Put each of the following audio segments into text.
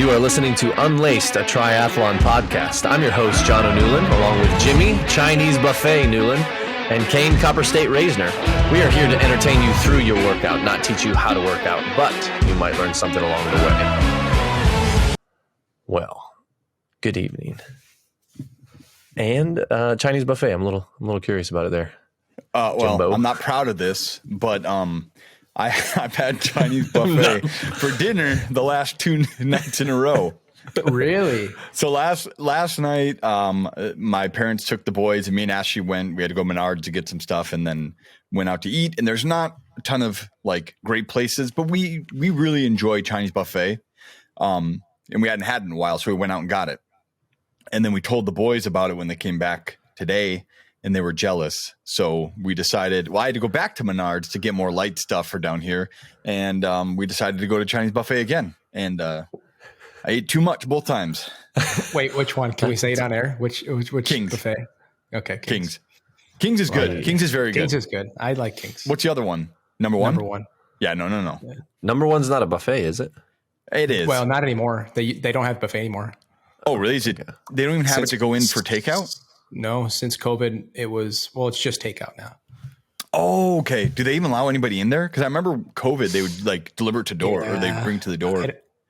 You are listening to Unlaced, a triathlon podcast. I'm your host, John O'Newland, along with Jimmy, Chinese Buffet Newland, and Kane Copper State Reisner. We are here to entertain you through your workout, not teach you how to work out, but you might learn something along the way. Well, good evening. And Chinese Buffet, I'm a little curious about it there. Well, Jimbo. I'm not proud of this, but I've had Chinese buffet for dinner the last 2 nights in a row. Really? So last night, my parents took the boys, and me and Ashley went. We had to go Menards to get some stuff, and then went out to eat. And there's not a ton of like great places, but we really enjoy Chinese buffet. And we hadn't had it in a while, so we went out and got it. And then we told the boys about it when they came back today. And they were jealous. So we decided, I had to go back to Menards to get more light stuff for down here. And we decided to go to Chinese buffet again. And I ate too much both times. Wait, which one? Can we say it on air? Which King's buffet? Okay. King's is good. Yeah. King's is very good. King's is good. I like King's. What's the other one? Number one? Number one. Yeah, no. Yeah. Number one's not a buffet, is it? It is. Well, not anymore. They don't have buffet anymore. Oh, really? Is it? They don't even have it to go in for takeout? No, since COVID, it's just takeout now. Oh, okay. Do they even allow anybody in there? Because I remember COVID, they would like deliver it to door or they bring to the door.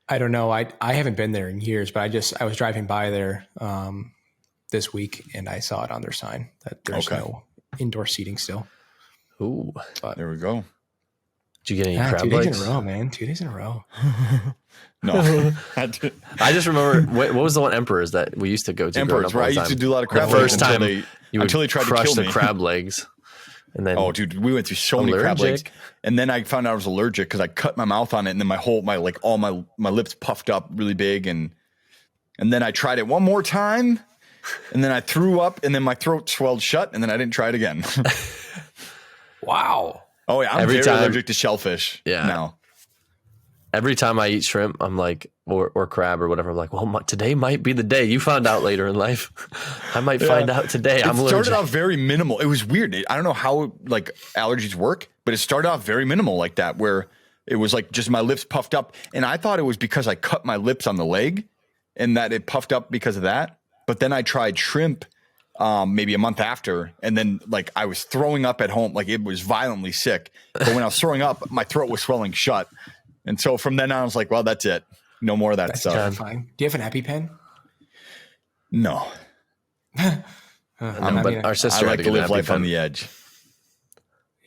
I don't know. I haven't been there in years, but I was driving by there this week and I saw it on their sign that there's no indoor seating still. Ooh, but there we go. Did you get any crab 2 legs? days in a row, man. 2 days in a row. No. I just remember, what was the one Emperor's that we used to go to? Emperor's, right? I used to do a lot of crab legs. The first time until they tried to kill the me. crab legs. And then, oh, dude, we went through so many crab legs. And then I found out I was allergic because I cut my mouth on it. And then all my lips puffed up really big. And then I tried it one more time. And then I threw up. And then my throat swelled shut. And then I didn't try it again. Wow. Oh, yeah. I'm very allergic to shellfish now. Every time I eat shrimp, I'm like, or crab or whatever, I'm like, well, today might be the day. You found out later in life. I might find out today. I'm allergic. It started out very minimal. It was weird. I don't know how like allergies work, but it started out very minimal like that, where it was like just my lips puffed up. And I thought it was because I cut my lips on the leg and that it puffed up because of that. But then I tried shrimp maybe a month after, and then like I was throwing up at home. Like it was violently sick. But when I was throwing up, my throat was swelling shut. And so from then on, I was like, well, that's it. No more of that stuff. Terrifying. Do you have an EpiPen? No. But our sister I like to live life on the edge.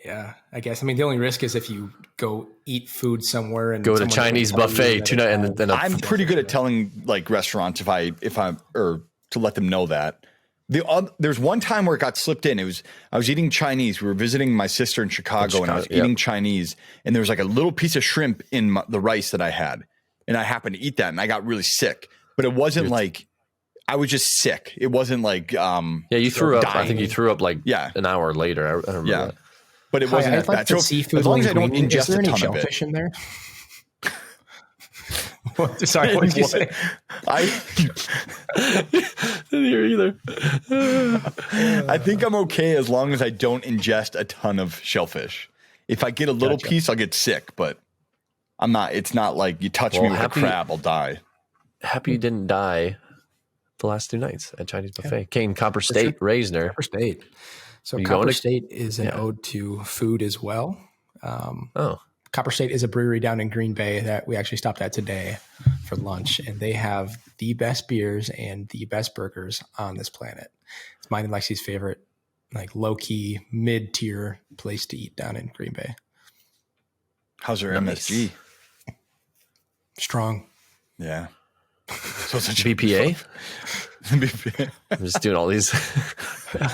Yeah, I guess. I mean, the only risk is if you go eat food somewhere and go to Chinese buffet tonight, and then I'm pretty good at telling like restaurants if I'm or to let them know that. There's one time where it got slipped in. I was eating Chinese. We were visiting my sister in Chicago, and I was eating Chinese, and there was like a little piece of shrimp in the rice that I had, and I happened to eat that, and I got really sick. But it wasn't like I was just sick. It wasn't like you threw up. Dying. I think you threw up like an hour later. I remember that. But it wasn't as bad. So as long as I don't ingest a ton of it. Is there any shellfish in there? Sorry, what did you say? I didn't hear either. I think I'm okay as long as I don't ingest a ton of shellfish. If I get a little piece, I'll get sick, but I'm not. It's not like you touch me with a crab, I'll die. Happy you didn't die the last 2 nights at Chinese buffet. Kane Copper State Reisner. Copper State. So Copper State is an ode to food as well. Copper State is a brewery down in Green Bay that we actually stopped at today for lunch, and they have the best beers and the best burgers on this planet. It's mine and Lexi's favorite, like low-key, mid-tier place to eat down in Green Bay. How's their MSG? Strong. Yeah. So it's a BPA? BPA. I'm just doing all these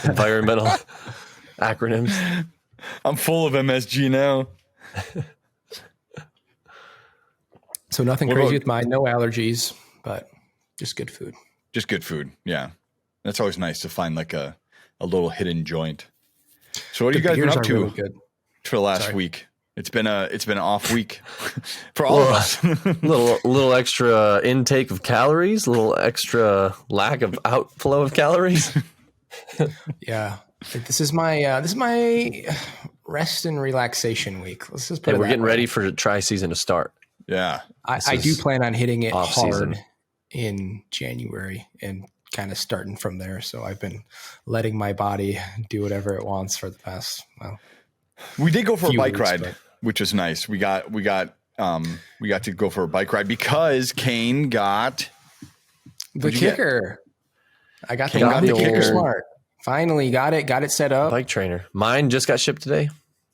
environmental acronyms. I'm full of MSG now. So nothing crazy with mine, no allergies, but just good food. Just good food, yeah. That's always nice to find like a little hidden joint. So what have you guys been up to for the last week? It's been an off week for all of us. little extra intake of calories, a little extra lack of outflow of calories. Yeah, this is my rest and relaxation week. Let's just put it we're getting ready for the tri season to start. Yeah. I do plan on hitting it hard off-season in January and kind of starting from there. So I've been letting my body do whatever it wants for the past, we did go for a bike weeks, ride, which was nice. We got to go for a bike ride because Kane got the kicker. I got Kane got the the kicker. kicker. Smart. Finally got it set up. bike trainer. Mine just got shipped today.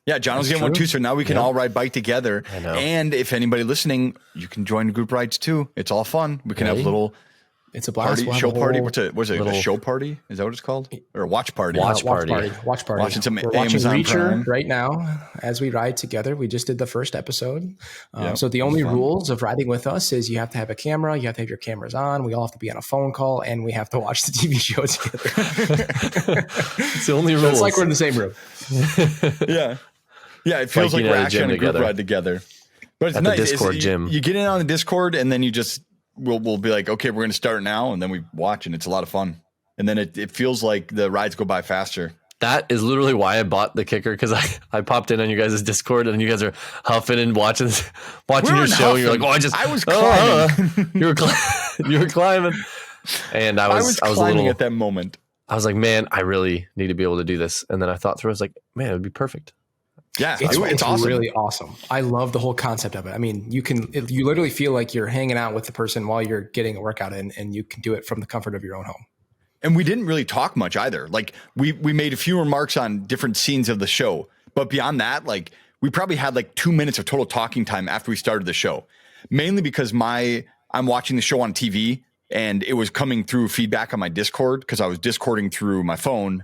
Yeah, John was getting one too, so now we can all ride bike together. I know. And if anybody listening, you can join the group rides too. It's all fun. We can have a little It's a blast. party, show party. What's it? A show party? Is that what it's called? Or a watch party? Watch party. Watch party. Watching some We're watching Amazon Reacher Prime right now as we ride together. We just did the first episode. Yep, so the only rules of riding with us is you have to have a camera, you have to have your cameras on, we all have to be on a phone call, and we have to watch the TV show together. It's the only rules. It's like we're in the same room. Yeah. Yeah, it feels like we're actually on a group ride together. But it's at nice. the Discord gym. You get in on the Discord and then you just we'll be like, okay, we're going to start now, and then we watch, and it's a lot of fun. And then it feels like the rides go by faster. That is literally why I bought the kicker, because I popped in on you guys' Discord and you guys are huffing and watching your show. You're like, I was climbing. You were climbing, and I was climbing a little at that moment. I was like, man, I really need to be able to do this. And then I thought through, I was like, man, it would be perfect. Yeah, it's awesome. really awesome. I love the whole concept of it. I mean, you literally feel like you're hanging out with the person while you're getting a workout in, and you can do it from the comfort of your own home. And we didn't really talk much either. Like we made a few remarks on different scenes of the show, but beyond that, like we probably had like 2 minutes of total talking time after we started the show, mainly because I'm watching the show on TV and it was coming through feedback on my Discord because I was Discording through my phone.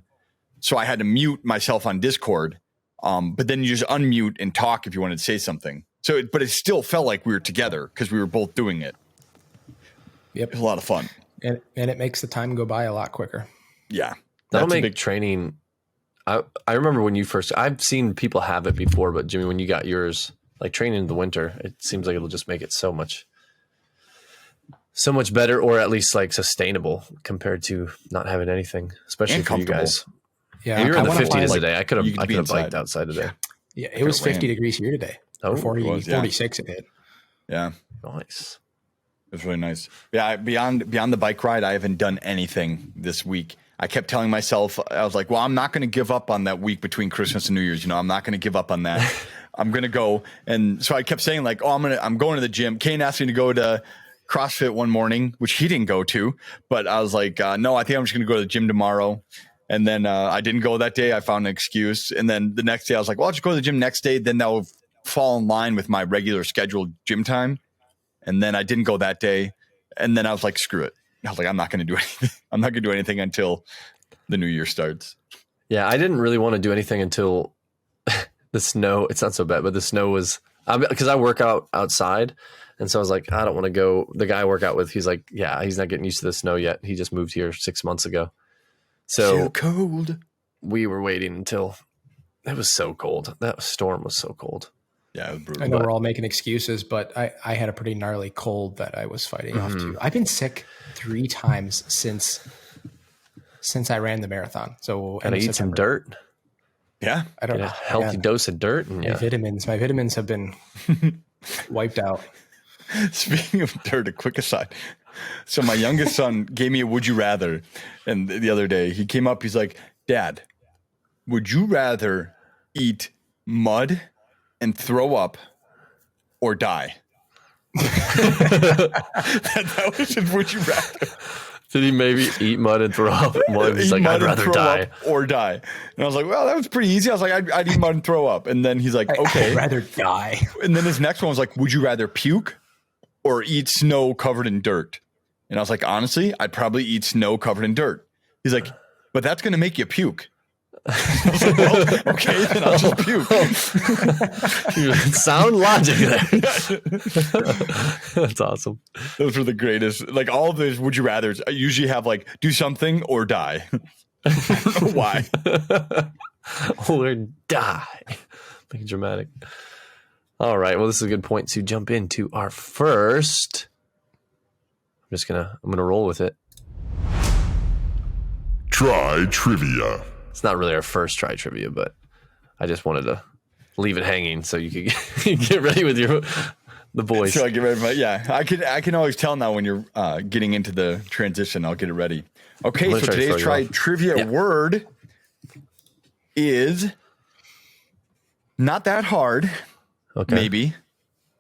So I had to mute myself on Discord. But then you just unmute and talk if you wanted to say something. But it still felt like we were together because we were both doing it. Yep. It was a lot of fun. And it makes the time go by a lot quicker. Yeah. That'll make training. I remember when you first, I've seen people have it before, but Jimmy, when you got yours, like training in the winter, it seems like it'll just make it so much better, or at least like sustainable compared to not having anything, especially for you guys. Yeah, you're in the 50s today. I could have biked outside today. Yeah, it was 50 degrees here today. Oh, 46 it hit. Yeah, nice. It was really nice. Yeah, beyond the bike ride, I haven't done anything this week. I kept telling myself, I was like, well, I'm not going to give up on that week between Christmas and New Year's. I'm not going to give up on that. I'm going to go. And so I kept saying like, oh, I'm going to the gym. Kane asked me to go to CrossFit one morning, which he didn't go to, but I was like, no, I think I'm just going to go to the gym tomorrow. And then I didn't go that day. I found an excuse. And then the next day I was like, well, I'll just go to the gym next day. Then that will fall in line with my regular scheduled gym time. And then I didn't go that day. And then I was like, screw it. I was like, I'm not going to do anything. I'm not going to do anything until the new year starts. Yeah, I didn't really want to do anything until the snow. It's not so bad, but the snow was, because I work out outside. And so I was like, I don't want to go. The guy I work out with, he's like, yeah, he's not getting used to the snow yet. He just moved here 6 months ago. So cold. We were waiting until it was so cold. That storm was so cold. Yeah, it was brutal. I know we're all making excuses, but I had a pretty gnarly cold that I was fighting off too. I've been sick 3 times since I ran the marathon. So and I eat some dirt. Yeah, I don't know. A healthy dose of dirt. And my vitamins have been wiped out. Speaking of dirt, a quick aside. So my youngest son gave me a would you rather. And the other day he came up, he's like, Dad, would you rather eat mud and throw up or die? that was his would you rather. Did he maybe eat mud and throw up? He's like, I'd rather die. Or die. And I was like, well, that was pretty easy. I was like, I'd eat mud and throw up. And then he's like, okay. I'd rather die. And then his next one was like, would you rather puke or eat snow covered in dirt? And I was like, honestly, I'd probably eat snow covered in dirt. He's like, but that's going to make you puke. I was like, well, okay, then I'll just puke. Sound logic there. That's awesome. Those were the greatest. Like all of those would you rathers, I usually have like do something or die. I don't know why. Or die. Make it dramatic. All right. Well, this is a good point to jump into our first. I'm gonna roll with it. Try trivia. It's not really our first try trivia, but I just wanted to leave it hanging so you could get ready with your the voice. So I get ready. Yeah, I can always tell now when you're getting into the transition. I'll get it ready. Okay, so today's trivia word is not that hard. Okay. Maybe.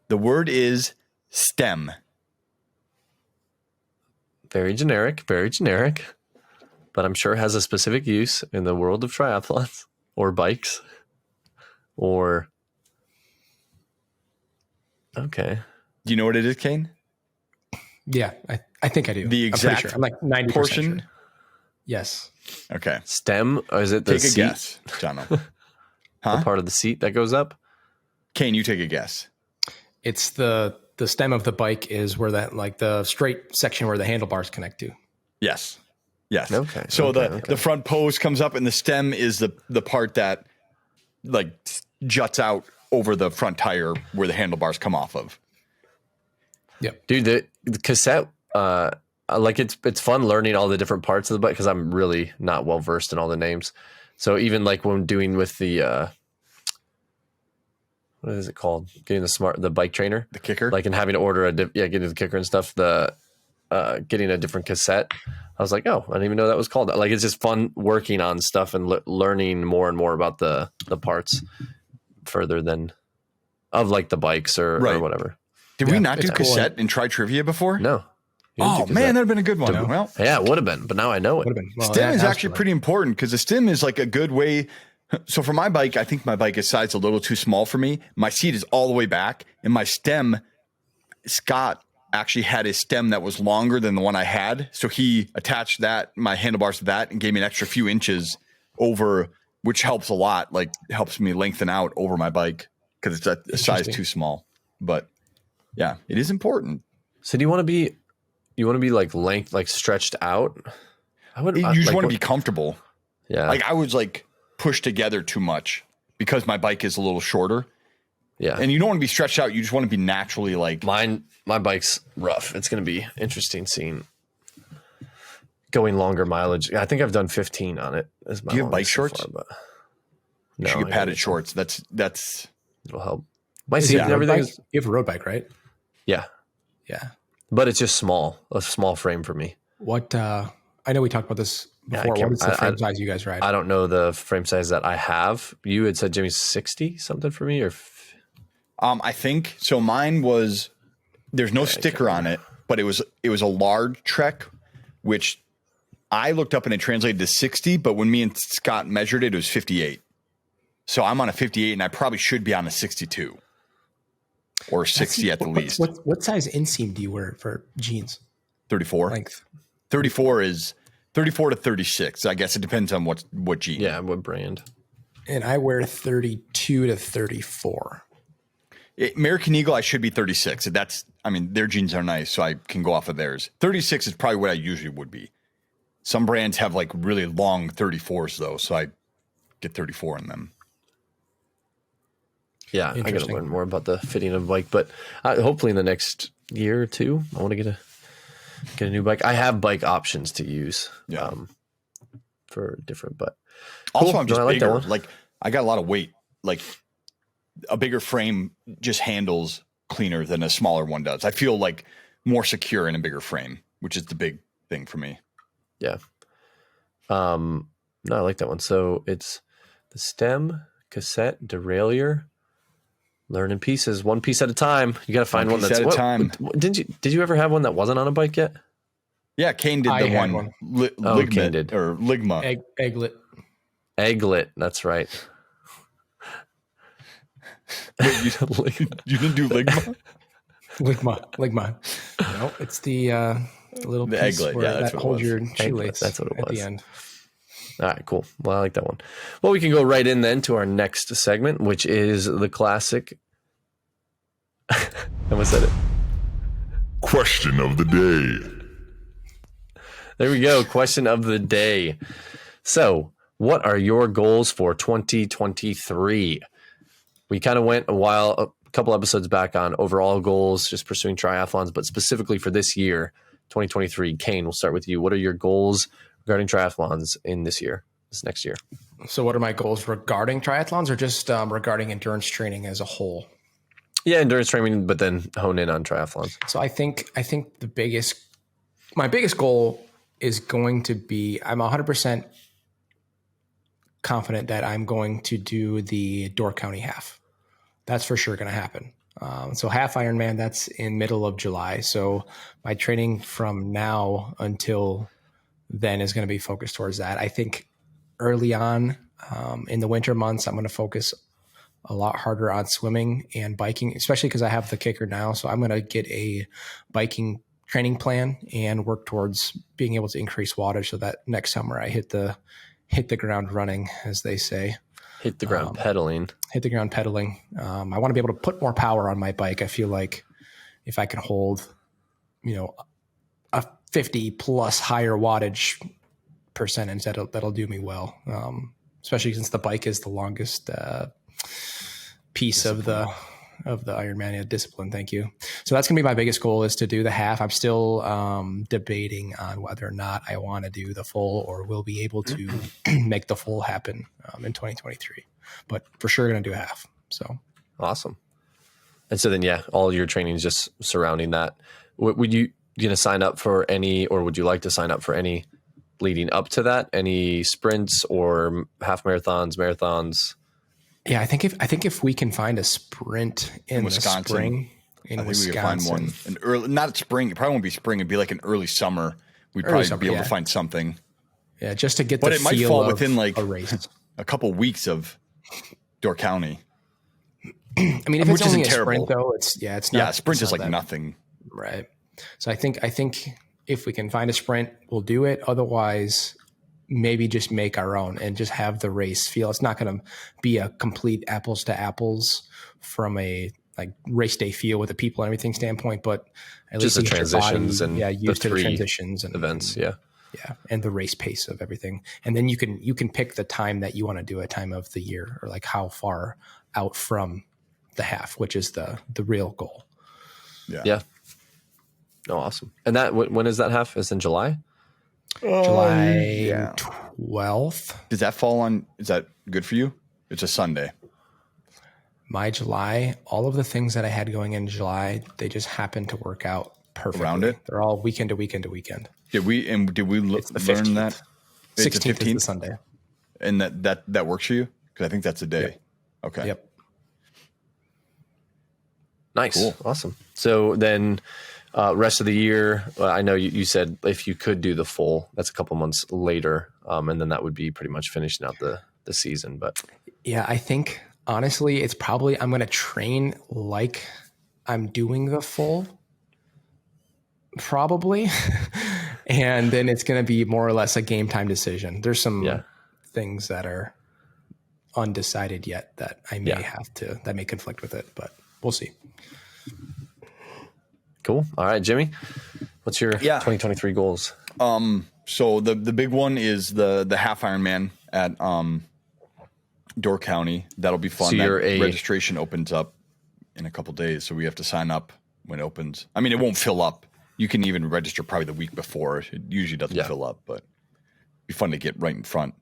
The word is stem. Very generic, but I'm sure it has a specific use in the world of triathlons or bikes or... Okay. Do you know what it is, Kane? Yeah, I think I do. The exact I'm like 90% portion? sure. Yes. Okay. Stem, or is it the seat? Take a guess, Jono. The part of the seat that goes up? Kane, you take a guess. It's the stem of the bike is where that, like the straight section where the handlebars connect to. Yes. Okay. So the front post comes up and the stem is the part that like juts out over the front tire where the handlebars come off of. Yep. Dude, the cassette, like it's fun learning all the different parts of the bike because I'm really not well versed in all the names. So even like when doing with the what is it called? Getting the bike trainer, the kicker, like and having to order getting the kicker and stuff. Getting a different cassette. I was like, oh, I didn't even know that was called that. Like it's just fun working on stuff and learning more and more about the parts further than of like the bikes or whatever. Did we not do cassette and try trivia before? No. Oh man, that'd have been a good one. No. Well, yeah, it would have been, but now I know it. Well, stem is actually pretty important because the stem is like a good way. So for my bike, I think my bike is sized a little too small for me. My seat is all the way back, and my stem, Scott actually had a stem that was longer than the one I had. So he attached my handlebars to that and gave me an extra few inches over, which helps a lot. Like helps me lengthen out over my bike because it's a size too small. But yeah, it is important. So do you want to be like stretched out? You just want to be comfortable. Yeah. Like I was like pushed together too much because my bike is a little shorter. Yeah. And you don't want to be stretched out. You just want to be naturally like my bike's rough. It's going to be interesting seeing going longer mileage. I think I've done 15 on it. Do you have bike shorts? So far, but no, you get padded shorts. That's it'll help. My seat and everything is. You have a road bike, right? Yeah. Yeah. But it's just a small frame for me. What, I know we talked about this before. What is the frame size you guys ride? I don't know the frame size that I have. You had said, Jimmy, 60 something for me or? I think so. Mine was, there's no sticker on it, but it was a large Trek, which I looked up and it translated to 60, but when me and Scott measured it, it was 58. So I'm on a 58 and I probably should be on a 62 or 60 at the least. What size inseam do you wear for jeans? 34 length. 34 is 34 to 36. I guess it depends on what jean. Yeah. What brand? And I wear 32 to 34. American Eagle, I should be 36. Their jeans are nice, so I can go off of theirs. 36 is probably what I usually would be. Some brands have like really long 34s though, so I get 34 in them. Yeah, I got to learn more about the fitting of a bike, but hopefully in the next year or two, I want to get a new bike. I have bike options to use for different, but also cool. I'm just bigger. Like I got a lot of weight. Like a bigger frame just handles cleaner than a smaller one does. I feel like more secure in a bigger frame, which is the big thing for me. Yeah. No, I like that one. So it's the stem, cassette, derailleur, learn in pieces, one piece at a time. You got to find one that's at a time. Did you ever have one that wasn't on a bike yet? Yeah, Kane did the one. Kane did. Or Ligma. Egglet. Egglet, that's right. Wait, you didn't do Ligma? Ligma. No, it's the little piece egglet. where that holds your shoelace. That's what it was. At the end. All right, cool. Well, I like that one. Well, we can go right in then to our next segment, which is the classic. I almost said it. Question of the day. There we go. Question of the day. So, what are your goals for 2023? We kind of went a couple episodes back on overall goals, just pursuing triathlons, but specifically for this year, 2023. Kane, we'll start with you. What are your goals regarding triathlons in this next year? So what are my goals regarding triathlons or just regarding endurance training as a whole? Yeah, endurance training, but then hone in on triathlons. So I think my biggest goal is going to be, I'm 100% confident that I'm going to do the Door County half. That's for sure going to happen. So half Ironman, that's in middle of July. So my training from now until then is going to be focused towards that. I think early on in the winter months, I'm going to focus a lot harder on swimming and biking, especially because I have the kicker now. So I'm going to get a biking training plan and work towards being able to increase wattage so that next summer I hit the ground running, as they say. Hit the ground pedaling. Hit the ground pedaling. I want to be able to put more power on my bike. I feel like if I can hold, a 50 plus higher wattage percentage, that'll do me well. Especially since the bike is the longest piece of the Ironman discipline. Thank you. So that's gonna be my biggest goal, is to do the half. I'm still debating on whether or not I want to do the full or will be able to make the full happen in 2023. But for sure, gonna do a half. So awesome. And so then, all your training is just surrounding that. Would you gonna sign up for any, or would you like to sign up for any leading up to that? Any sprints or half marathons? Yeah, I think if we can find a sprint in Wisconsin, the spring, I think we could find one in early, not spring. It probably won't be spring. It'd be like an early summer. We'd probably be able to find something. Yeah, just to get but the it might feel fall of within like a race. A couple weeks of Door County. I mean, if it's only a sprint, though, it's not. Yeah, sprint is like nothing. Right. So I think if we can find a sprint, we'll do it. Otherwise, maybe just make our own and just have the race feel. It's not going to be a complete apples to apples from a like race day feel with the people and everything standpoint, but at just least the transitions and used to the transitions and events. Yeah, and the race pace of everything. And then you can pick the time that you want to do a time of the year, or like how far out from the half, which is the real goal. Yeah. Oh, awesome. And that when is that half? Is in July? July 12th. Does that fall on? Is that good for you? It's a Sunday. My July, all of the things that I had going in July, they just happened to work out perfectly. Around it? They're all weekend to weekend to weekend. Did we learn that? 16th is the Sunday. And that works for you? Because I think that's a day. Yep. Okay. Yep. Nice. Cool. Awesome. So then rest of the year, I know you said if you could do the full, that's a couple months later. And then that would be pretty much finishing out the season. But yeah, I think honestly, it's probably, I'm going to train like I'm doing the full, probably. And then it's going to be more or less a game time decision. There's some things that are undecided yet that I may that may conflict with it, but we'll see. Cool. All right, Jimmy, what's your 2023 goals? So the big one is the half Ironman at Door County. That'll be fun. So registration opens up in a couple days, so we have to sign up when it opens. I mean, it won't fill up. You can even register probably the week before. It usually doesn't fill up, but it'd be fun to get right in front.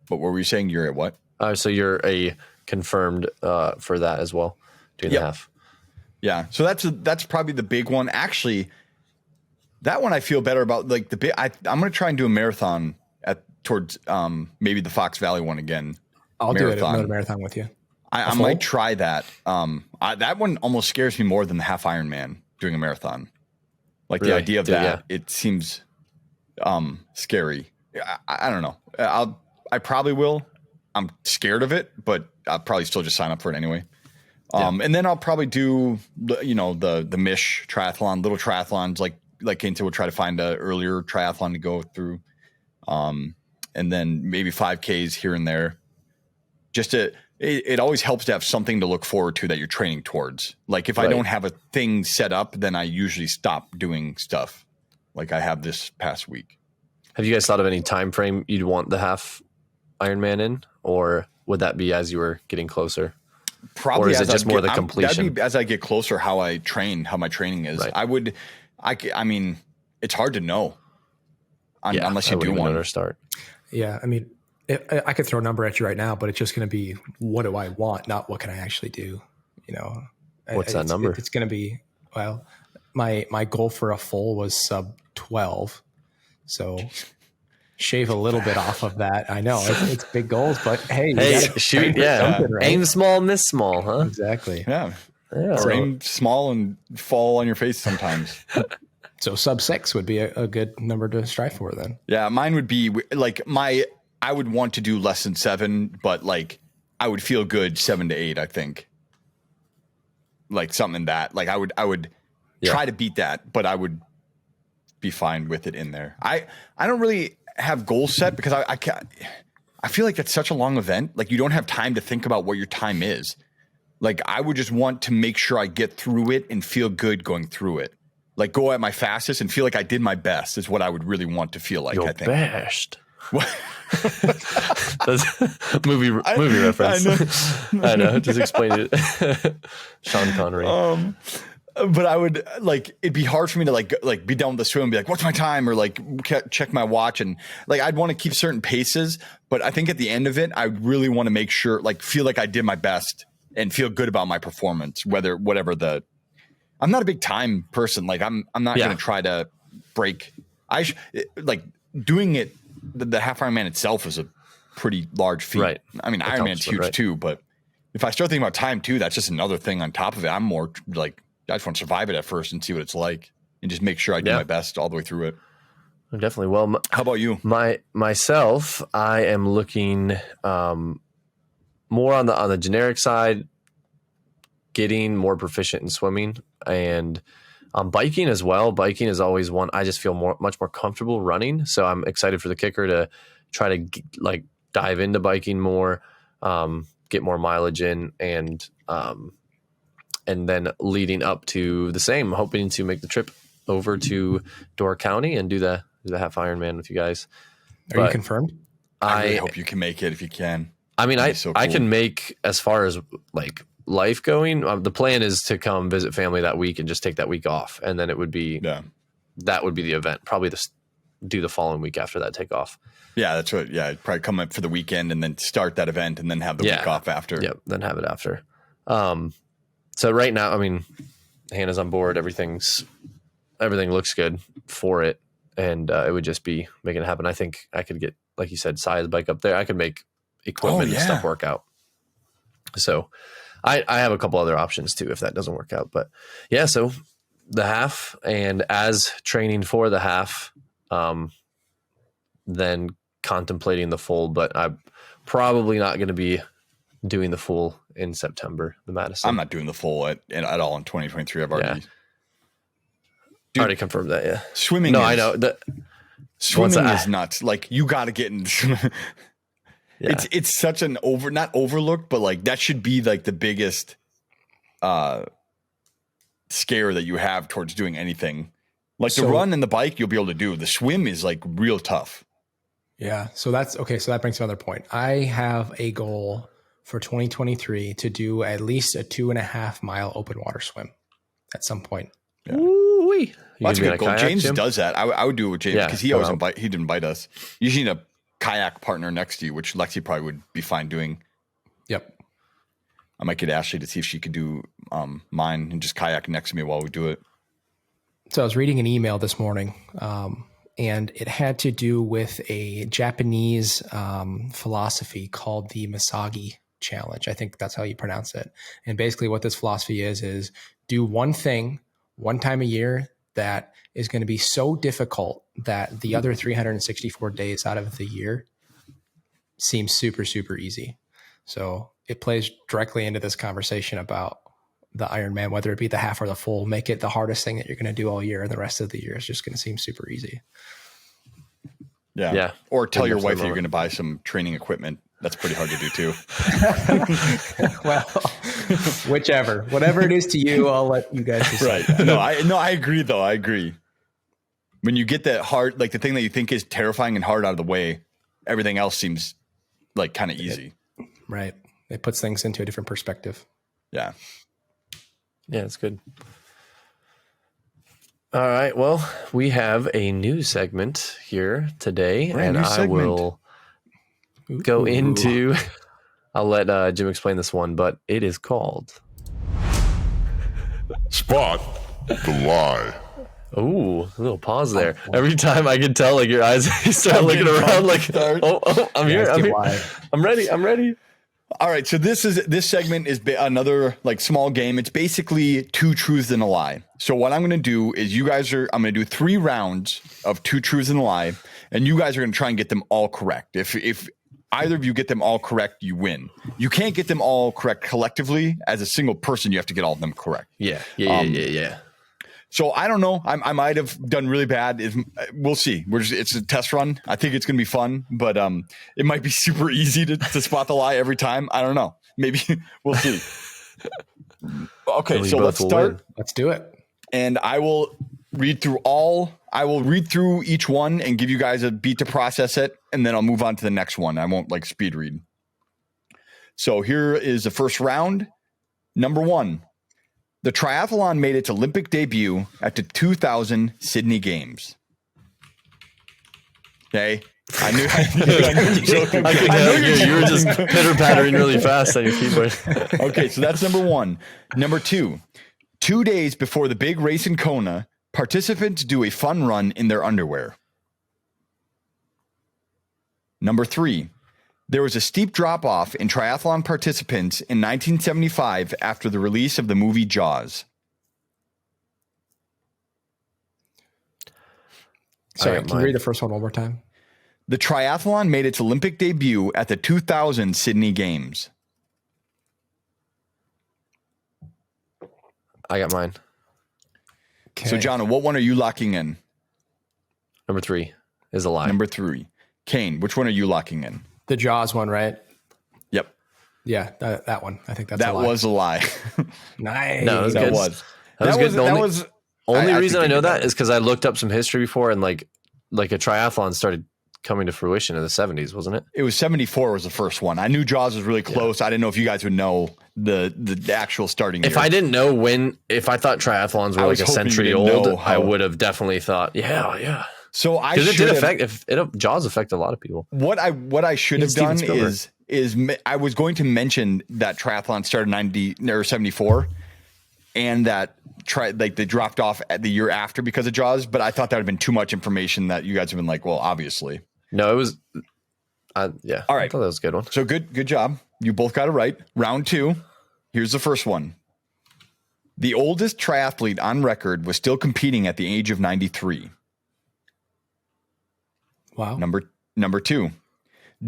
But what were you saying? You're at what? So you're a confirmed for that as well, doing the half. Yeah. So that's probably the big one. Actually, that one I feel better about. Like I'm going to try and do a marathon towards maybe the Fox Valley one again. I'll do another marathon with you. I might try that. That one almost scares me more than the half Ironman doing a marathon. Like the idea of that, it seems scary. I don't know. I probably will. I'm scared of it, but I'll probably still just sign up for it anyway. And then I'll probably do the Mish triathlon, little triathlons like Kane said, we'll try to find a earlier triathlon to go through. And then maybe 5Ks here and there. It always helps to have something to look forward to that you're training towards. Like if I don't have a thing set up, then I usually stop doing stuff like I have this past week. Have you guys thought of any time frame you'd want the half Ironman in, or would that be as you were getting closer? Probably. Or is it just more the completion? That'd be as I get closer, how my training is. Right. I mean, it's hard to know unless you do one. Start. Yeah. I mean, I could throw a number at you right now, but it's just going to be, what do I want? Not what can I actually do? What's that number? It's going to be, well, my goal for a full was sub 12. So shave a little bit off of that. I know it's big goals, but hey, shoot. Yeah. Right? Aim small, miss small, huh? Exactly. Yeah. Or aim small and fall on your face sometimes. So sub 6 would be a good number to strive for then. Yeah. Mine would be like I would want to do less than 7, but like I would feel good 7 to 8, I think. Like something that like I would try to beat that, but I would be fine with it in there. I don't really have goals set because I feel like that's such a long event. Like you don't have time to think about what your time is. Like I would just want to make sure I get through it and feel good going through it. Like go at my fastest and feel like I did my best is what I would really want to feel like. Your I think. Best. That's movie reference. I know. Just explain it. Sean Connery. But I would like it'd be hard for me to like be done with the swim and be like, what's my time? Or like check my watch and like I'd want to keep certain paces. But I think at the end of it, I really want to make sure like feel like I did my best and feel good about my performance, whatever I'm not a big time person. Like I'm not going to try to break. Like doing it. The half Ironman itself is a pretty large feat. Right. I mean, Ironman's huge too, but if I start thinking about time too, that's just another thing on top of it. I'm more like, I just want to survive it at first and see what it's like and just make sure I do my best all the way through it. Definitely. Well, how about you? Myself, I am looking more on the generic side, getting more proficient in swimming and biking as well. Biking is always one I just feel much more comfortable running. So I'm excited for the kicker to try to like dive into biking more, get more mileage in, and then leading up to the same, hoping to make the trip over to Door County and do the half Ironman with you guys. Are you confirmed? I really hope you can make it if you can. I mean, I can make as far as like life going. The plan is to come visit family that week and just take that week off, and then it would be that would be the event. Probably do the following week after that take off. Yeah, that's what. Yeah, probably come up for the weekend and then start that event and then have the week off after. Yep, then have it after. So right now, I mean, Hannah's on board. Everything looks good for it, and it would just be making it happen. I think I could get, like you said, size bike up there. I could make equipment and stuff work out. So I have a couple other options too if that doesn't work out. But yeah, so the half, and as training for the half, then contemplating the full. But I'm probably not going to be doing the full in September, the Madison. I'm not doing the full at all in 2023. I've already confirmed that. Yeah, swimming. No, I know swimming is nuts. Like you got to get in. It's such an not overlooked, but like that should be like the biggest scare that you have towards doing anything. Like the run and the bike, you'll be able to do. The swim is like real tough. Yeah. So that's okay. So that brings another point. I have a goal for 2023 to do at least a 2.5 mile open water swim at some point. Yeah. That's a good goal. James does that. I would do it with James because he didn't bite us. You need a kayak partner next to you, which Lexi probably would be fine doing. Yep. I might get Ashley to see if she could do mine and just kayak next to me while we do it. So I was reading an email this morning, and it had to do with a Japanese philosophy called the Misagi Challenge. I think that's how you pronounce it. And basically what this philosophy is do one thing one time a year that is going to be so difficult that the other 364 days out of the year seems super, super easy. So it plays directly into this conversation about the Ironman, whether it be the half or the full. Make it the hardest thing that you're going to do all year, and the rest of the year is just going to seem super easy. Yeah. Or tell your wife that you're going to buy some training equipment. That's pretty hard to do too. Well, whatever it is to you, I'll let you guys decide. Right. I agree though. I agree. When you get that hard, like the thing that you think is terrifying and hard out of the way, everything else seems like kind of easy. Right. It puts things into a different perspective. Yeah. Yeah, it's good. All right. Well, we have a new segment here today, and I will go into. I'll let Jim explain this one, but it is called Spot the lie. Ooh, a little pause there. Every time I can tell, like your eyes, you start looking around, like, oh, I'm here. I'm ready. All right, so this segment is another like small game. It's basically 2 truths and a lie. So what I'm going to do is I'm going to do 3 rounds of 2 truths and a lie, and you guys are going to try and get them all correct. If either of you get them all correct, you win. You can't get them all correct collectively. As a single person, you have to get all of them correct. Yeah. So I don't know. I might have done really bad. We'll see. It's a test run. I think it's going to be fun, but it might be super easy to spot the lie every time. I don't know. Maybe we'll see. Okay, so let's start. Win. Let's do it. And I will read through each one and give you guys a beat to process it, and then I'll move on to the next one. I won't like speed read. So here is the first round. Number 1. The triathlon made its Olympic debut at the 2000 Sydney Games. Okay. I knew you were just pitter-pattering really fast on your keyboard. Okay, so that's number 1. Number 2, 2 days before the big race in Kona, participants do a fun run in their underwear. Number 3, there was a steep drop-off in triathlon participants in 1975 after the release of the movie Jaws. Sorry, can you read the first one more time? The triathlon made its Olympic debut at the 2000 Sydney Games. I got mine. Okay. So, John, what one are you locking in? Number 3 is a lie. Number 3. Kane, which one are you locking in? The Jaws one, right? Yep. Yeah, that one. I think that was a lie. Nice. No, that was good. The only reason I know that is because I looked up some history before, and like a triathlon started coming to fruition in the 70s, wasn't it? It was 74 was the first one. I knew Jaws was really close. Yeah. I didn't know if you guys would know the actual starting year. If I didn't know if I thought triathlons were like a century old, I would have definitely thought, yeah. So Jaws affect a lot of people. What I should have done is I was going to mention that triathlon started 90 or 74, and that they dropped off at the year after because of Jaws. But I thought that would have been too much information that you guys have been like, well, obviously. No, it was. Yeah. All right. I thought that was a good one. So good job. You both got it right. Round 2. Here's the first one. The oldest triathlete on record was still competing at the age of 93. Wow. Number 2.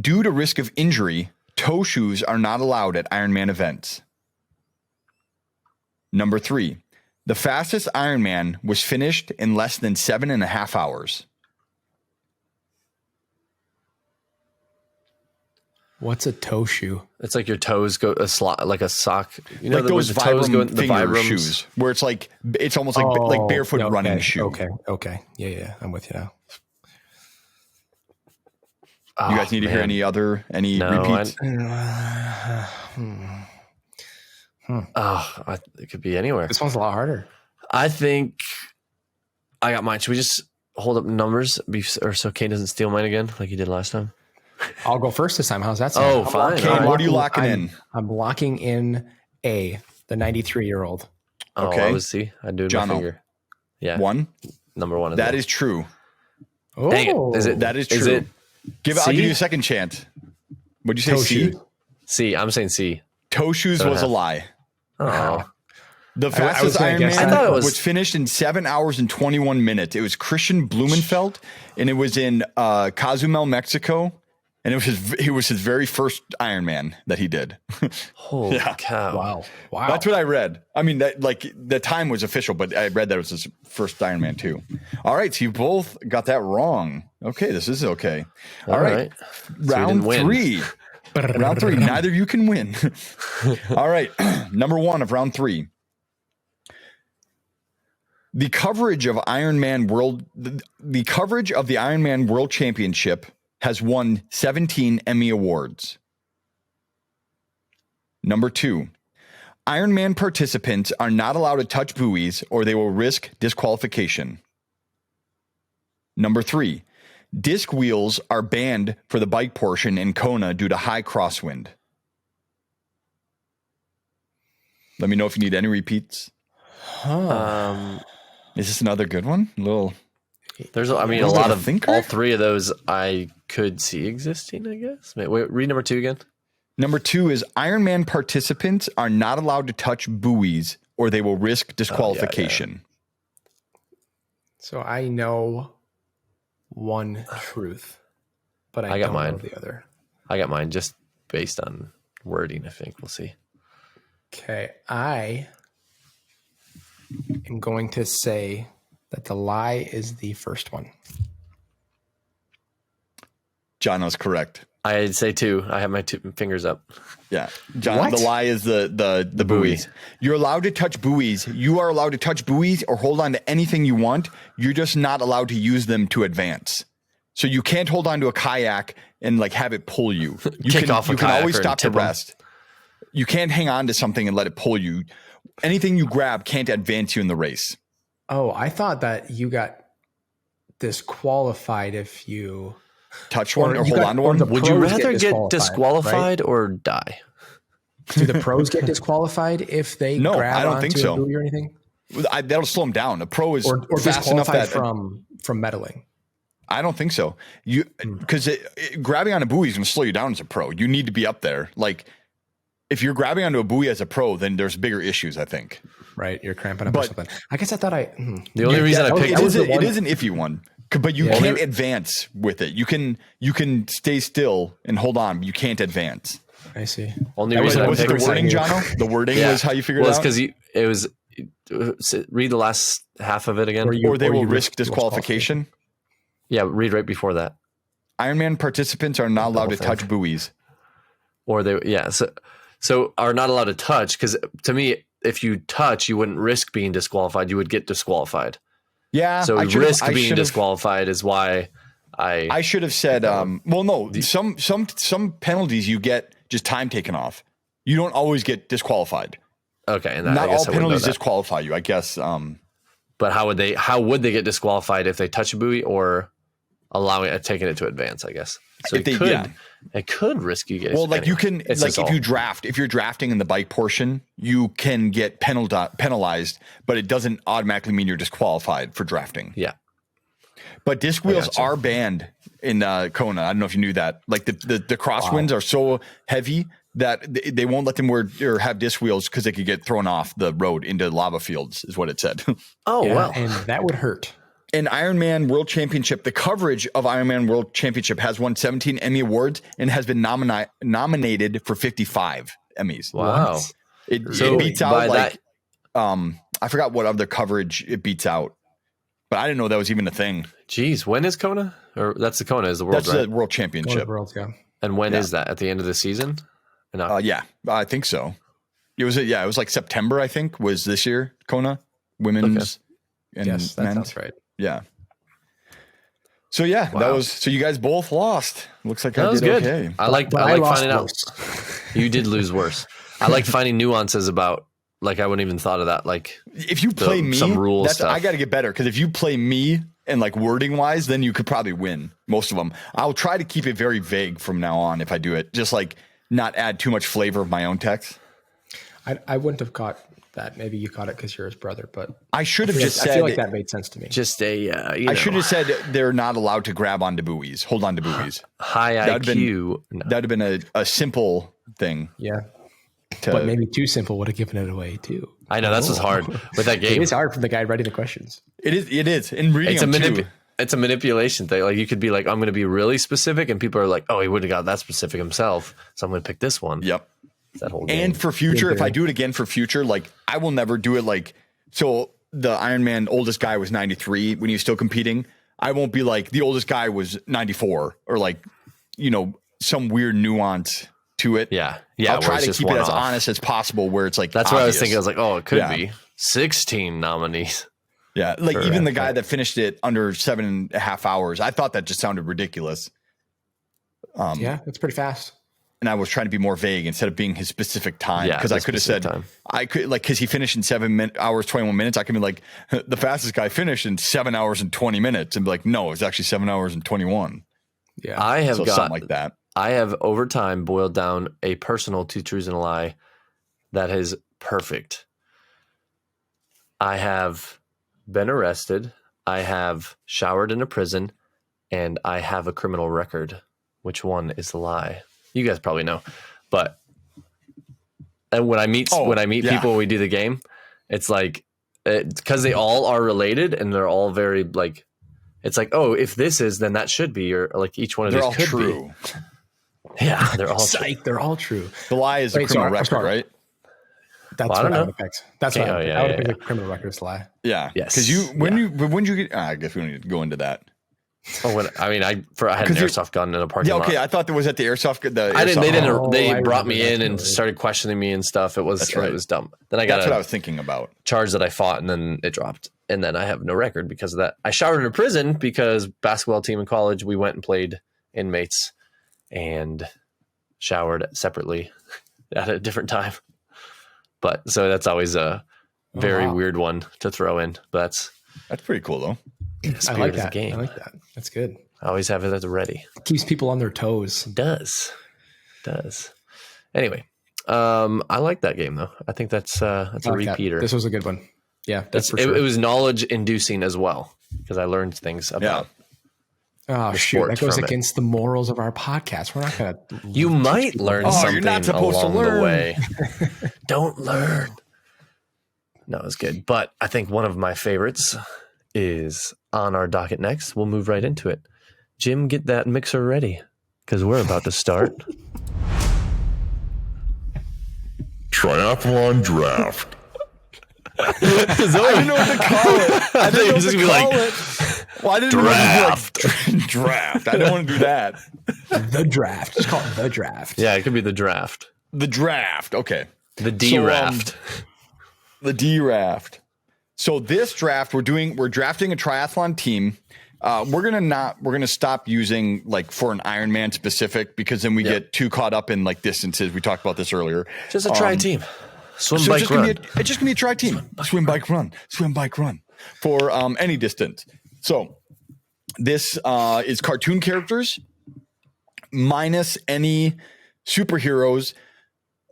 Due to risk of injury, toe shoes are not allowed at Ironman events. Number 3. The fastest Ironman was finished in less than 7.5 hours. What's a toe shoe? It's like your toes go like a sock. You know, like those the toes go in the Vibram shoes, where it's almost like barefoot running shoe. Okay. Yeah. I'm with you now. You guys need to hear any repeats? It could be anywhere. This one's a lot harder. I think I got mine. Should we just hold up numbers so Kane doesn't steal mine again like he did last time? I'll go first this time. How's that sound? Oh, fine. Kane, what are you locking in? I'm locking in A, the 93-year-old. Okay. I was C. I do my finger. Yeah. 1. Number 1. That is true. Oh. Dang it. That is true. Is it I'll give you a second chance. Would you say C? C. I'm saying C. Toe shoes was a lie. Oh. The fastest Ironman was finished in 7 hours and 21 minutes. It was Christian Blumenfeld, and it was in Cozumel, Mexico. And it was his very first Ironman that he did. Holy cow. Wow. That's what I read. I mean, the time was official, but I read that it was his first Ironman too. All right. So you both got that wrong. Okay. This is okay. All right. Round 3. Round 3. Neither of you can win. All right. Number 1 of round 3. The coverage of the Ironman World Championship has won 17 Emmy Awards. Number 2, Ironman participants are not allowed to touch buoys or they will risk disqualification. Number 3, disc wheels are banned for the bike portion in Kona due to high crosswind. Let me know if you need any repeats. Is this another good one? A lot of all three of those I could see existing, I guess. Wait, read number 2 again. Number 2 is Ironman participants are not allowed to touch buoys or they will risk disqualification. So I know one truth, but I don't know the other. I got mine just based on wording, I think. We'll see. Okay. I am going to say that the lie is the first one. Jono's correct. I'd say 2. I have my 2 fingers up. Yeah. John, the lie is the buoys. You're allowed to touch buoys. You are allowed to touch buoys or hold on to anything you want. You're just not allowed to use them to advance. So you can't hold on to a kayak and like have it pull you. You can always stop to rest. You can't hang on to something and let it pull you. Anything you grab can't advance you in the race. Oh, I thought that you got disqualified if you touch one or hold on to one. Would you rather get disqualified or die? Do the pros get disqualified if they grab I don't think so. A buoy or anything? That'll slow them down. A pro is or fast enough that from medaling. I don't think so. Because grabbing on a buoy is going to slow you down as a pro. You need to be up there. Like if you're grabbing onto a buoy as a pro, then there's bigger issues, I think. Right, you're cramping up or something. I guess I thought the only reason I picked it is an iffy one, but you can't advance with it. You can stay still and hold on. But you can't advance. I see. Only reason I picked the wording, Jono. The wording was how you figured it out. Because it was. Read the last half of it again. Or they will risk disqualification. Yeah, read right before that. Ironman participants are not allowed to touch buoys. Or so are not allowed to touch, because to me, if you touch, you wouldn't risk being disqualified. You would get disqualified. Yeah. So risk being disqualified is why I should have said, some penalties you get just time taken off. You don't always get disqualified. Okay. And not all penalties disqualify you, I guess. But how would they get disqualified if they touch a buoy or taking it to advance, I guess. So it could risk you getting. Well, like you can, like if you're drafting in the bike portion, you can get penalized, but it doesn't automatically mean you're disqualified for drafting. Yeah. But disc wheels are banned in Kona. I don't know if you knew that. Like the crosswinds are so heavy that they won't let them wear or have disc wheels because they could get thrown off the road into lava fields, is what it said. Wow. And that would hurt. An Ironman World Championship, the coverage of Ironman World Championship has won 17 Emmy Awards and has been nominated for 55 Emmys. Wow. It beats out like, I forgot what other coverage it beats out, but I didn't know that was even a thing. Jeez, when is Kona? Or that's the Kona is the world, That's the World Championship. And when is that? At the end of the season? Yeah, I think so. It was like September, I think, was this year, Kona, women's and yes, that men's. sounds right. Yeah. So that was so you guys both lost. Looks like that was good. Okay. I like finding out. You did lose worse. I like finding nuances about, like, I wouldn't even thought of that. Like if you play me, some rules stuff. I got to get better, because if you play me and like wording wise, then you could probably win most of them. I'll try to keep it very vague from now on if I do it. Just like not add too much flavor of my own text. I wouldn't have caught that. Maybe you caught it because you're his brother, but I should have just said. I feel like that made sense to me. Just I should have said they're not allowed to grab onto buoys, hold on to buoys. High IQ. That'd have been a simple thing. Yeah. But maybe too simple would have given it away too. I know that's what's hard with that game. It is hard for the guy writing the questions. It is. In reading it's a manipulation thing. Like you could be like, I'm going to be really specific, and people are like, oh, he wouldn't have got that specific himself, so I'm going to pick this one. Yep. That whole game. And for future, if I do it again for future, like I will never do it. Like, so the Ironman oldest guy was 93 when he was still competing. I won't be like the oldest guy was 94 or like, some weird nuance to it. Yeah. I'll try to keep it as honest as possible, where it's like, that's what I was thinking. I was like, oh, it could be 16 nominees. Yeah. Like even the guy that finished it under 7.5 hours, I thought that just sounded ridiculous. Yeah, it's pretty fast. And I was trying to be more vague instead of being his specific time, because I could have said because he finished in 7 hours 21 minutes. I could be like, the fastest guy finished in 7 hours and 20 minutes, and be like, no, it's actually 7 hours and 21. Yeah, I have got something like that. I have over time boiled down a personal 2 truths and a lie that is perfect. I have been arrested. I have showered in a prison, and I have a criminal record. Which one is the lie? You guys probably know, but when I meet people when we do the game, it's like because they all are related and they're all very like. It's like, oh, if this is, then that should be, or like each one of these could true. Be. Yeah, they're all Psych, they're all true. The lie is a criminal record, right? That's what I would pick. That's what I would pick. A criminal record is a lie. Yeah. Yes. Because when you get, I guess we don't need to go into that. Oh, I had an airsoft gun in a parking lot. Yeah, okay. I thought there was at the airsoft. They brought me in and started questioning me and stuff. It was dumb. Then that's what I was thinking about. Charge that I fought, and then it dropped. And then I have no record because of that. I showered in a prison because basketball team in college, we went and played inmates and showered separately at a different time. But so that's always a very weird one to throw in. But that's pretty cool though. I like that. I like that. That's good. I always have it at the ready. Keeps people on their toes. It does. Anyway, I like that game though. I think that's a repeater. This was a good one. Yeah, it was knowledge inducing as well because I learned things about. Oh shoot! That goes against the morals of our podcast. We're not gonna. You might learn something. You're not supposed along to learn. The way. Don't learn. No, it's good, but I think one of my favorites is on our docket next. We'll move right into it. Jim, get that mixer ready because we're about to start. Triathlon Draft. I didn't know what to call it. I didn't know what to call it. Well, I didn't draft. Draft. I didn't want to do that. The draft. Just call it the draft. Yeah, it could be the draft. The draft. Okay. The D-raft. The D-raft. So this draft, we're drafting a triathlon team. We're gonna stop using like for an Ironman specific because then we get too caught up in like distances. We talked about this earlier. Just a tri team. Swim, bike, run. It's just gonna be a tri team. Swim, bike, run. Swim, bike, run for any distance. So this is cartoon characters minus any superheroes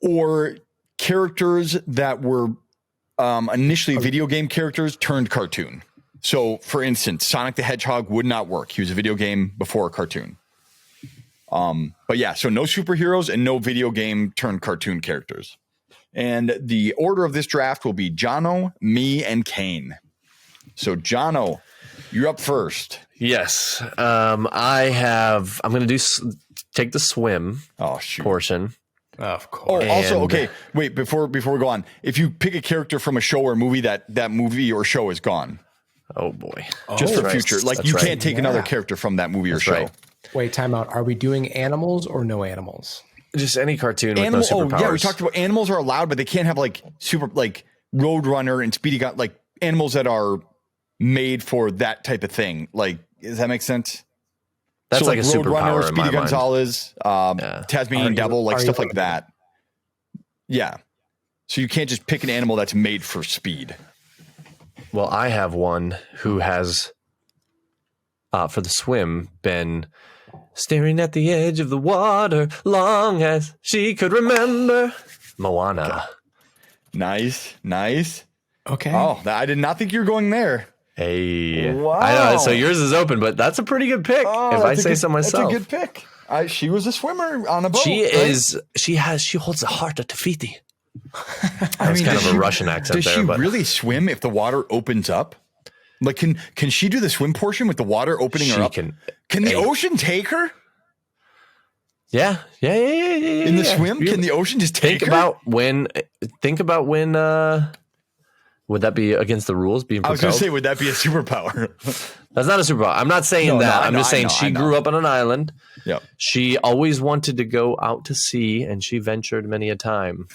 or characters that were initially video game characters turned cartoon. So, for instance, Sonic the Hedgehog would not work. He was a video game before a cartoon. But yeah, so no superheroes and no video game turned cartoon characters. And the order of this draft will be Jono, me, and Kane. So, Jono, you're up first. Yes. I'm going to take the swim portion. Of course. Oh, also, okay, wait, before we go on, if you pick a character from a show or movie, that movie or show is gone. Oh boy. Just for future. Like you can't take another character from that movie or show. Right. Wait, time out. Are we doing animals or no animals? Just any cartoon with no superpowers. Yeah, we talked about animals are allowed, but they can't have like Roadrunner and Speedy Gonzales, like animals that are made for that type of thing. Like, does that make sense? That's so like a superpower. Speedy Gonzales, Tasmanian Devil, like stuff like that. Yeah. So you can't just pick an animal that's made for speed. Well, I have one who has, for the swim, been staring at the edge of the water long as she could remember. Moana. Nice. Okay. Oh, I did not think you were going there. Hey. Wow. I know. So yours is open, but that's a pretty good pick, if I say so myself. That's a good pick. She was a swimmer on a boat. She is. She holds the heart of Tafiti. That's kind of a Russian accent there. Does she really swim if the water opens up? Like, can she do the swim portion with the water opening her up? Can the ocean take her? Yeah. In the swim, can the ocean just take her? Think about when. Would that be against the rules? Being propelled? I was going to say, would that be a superpower? That's not a superpower. I'm not saying that. I'm just saying she grew up on an island. Yep. She always wanted to go out to sea, and she ventured many a time.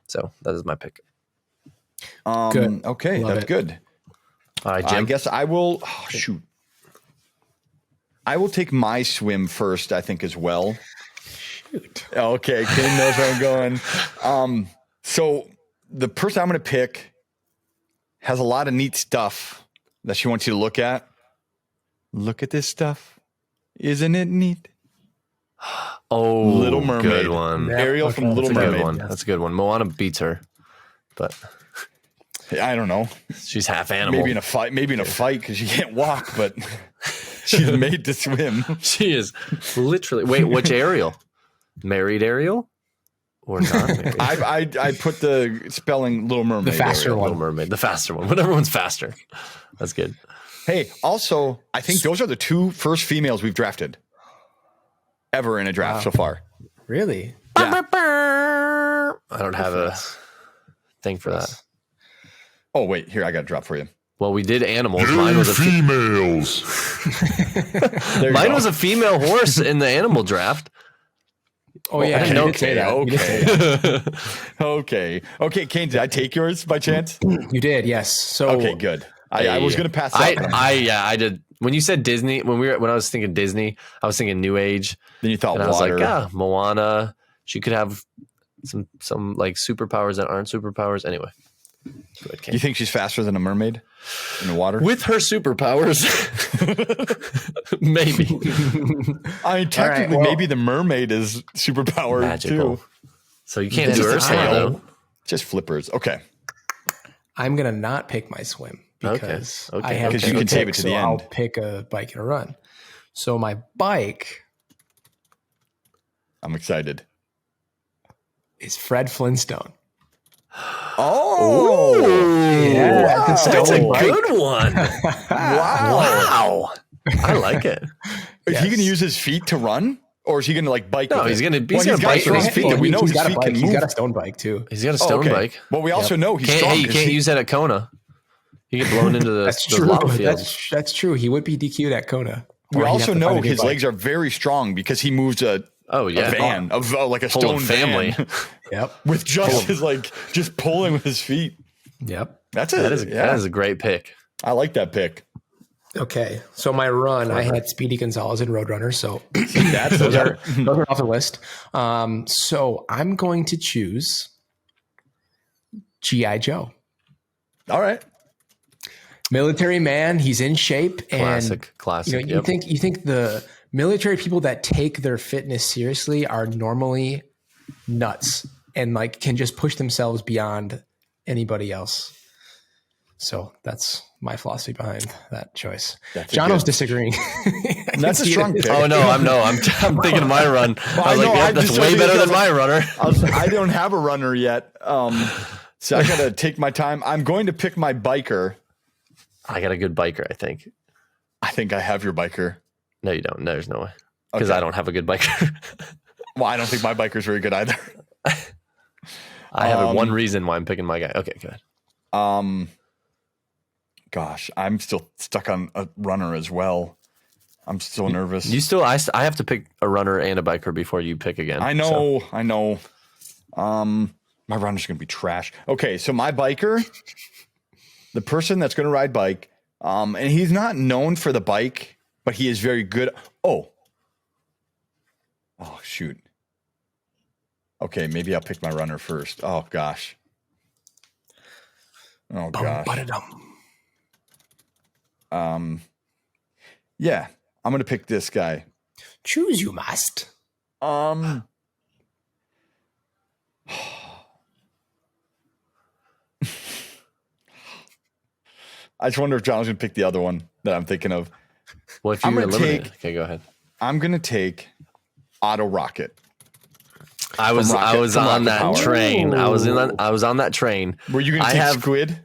So that is my pick. Good. Okay, that's good. All right, Jim. I guess I will. Oh, shoot. I will take my swim first, I think, as well. Shoot. Okay, Ken knows where I'm going. So the person I'm going to pick has a lot of neat stuff that she wants you to look at. Look at this stuff. Isn't it neat? Oh, Little Mermaid. Good one. Ariel from Little Mermaid. That's a good one. Moana beats her, but I don't know. She's half animal. Maybe in a fight because she can't walk, but she's made to swim. She is literally. Wait, which Ariel? Married Ariel or not married? I put the spelling Little Mermaid. The faster Ariel. one. Little Mermaid, the faster one. Whatever one's faster. That's good. Hey, also, I think those are the 2 first females we've drafted ever in a draft so far. Really? Yeah. I don't have a thing for that. Oh, wait. Here, I got a drop for you. Well, we did animals. Mine was a females. Mine was a female horse in the animal draft. Oh, yeah. Okay, You did say that. Okay, Kane, did I take yours by chance? You did, yes. So Okay, good. I was going to pass that. I did. When you said Disney, when I was thinking Disney, I was thinking New Age. Then you thought and water. I was like, Moana. She could have some like superpowers that aren't superpowers. Anyway. Good, you think she's faster than a mermaid in the water? With her superpowers, maybe. I mean, technically, maybe the mermaid is superpowered magical. Too. So you can't do Ursula, though. Just flippers. Okay. I'm going to not pick my swim because I have because you can save it to the end. I'll pick a bike and a run. So my bike I'm excited. is Fred Flintstone. Oh, yeah, wow. That's a bike. good one. Wow. I like it. Is he going to use his feet to run? Or is he going to like bike? No, with he's it? going to bike with his feet. We know he's his got feet a bike. can move. He's got a stone bike too. He's got a stone bike. Well, we also know he's strong. Hey, you can't use that at Kona. You get blown into the, That's the true. lava field. That's true. He would be DQ'd at Kona. We Or he'd also have to know find a new his bike. legs are very strong because he moves a van of like a Full stone of family. van Yep. with just his just pulling with his feet. Yep. That's it. That is a great pick. I like that pick. Okay, so my run, I had Speedy Gonzalez and Roadrunner, so Those are off the list. So I'm going to choose G.I. Joe. all right. Military man, he's in shape, Classic. and you think the military people that take their fitness seriously are normally nuts and like can just push themselves beyond anybody else. So that's my philosophy behind that choice. Jono's disagreeing. That's a strong pick. Oh no, I'm thinking of my run. I was like, that's way better than my runner. I don't have a runner yet, so I got to take my time. I'm going to pick my biker. I got a good biker, I think. I think I have your biker. No, you don't. No, there's no way. Because I don't have a good biker. Well, I don't think my biker's very good either. I have one reason why I'm picking my guy. Okay, go ahead. Gosh, I'm still stuck on a runner as well. I'm so nervous. I have to pick a runner and a biker before you pick again. I know. My runner's going to be trash. Okay, so my biker, the person that's going to ride bike, and he's not known for the bike, but he is very good. Oh, shoot. Okay, maybe I'll pick my runner first. Oh, gosh. Yeah, I'm going to pick this guy. Choose you must. I just wonder if John's going to pick the other one that I'm thinking of. Well, if you eliminate, okay, go ahead. I'm going to take Auto Rocket. I was on that train. I was on that train. Were you going to take Squid?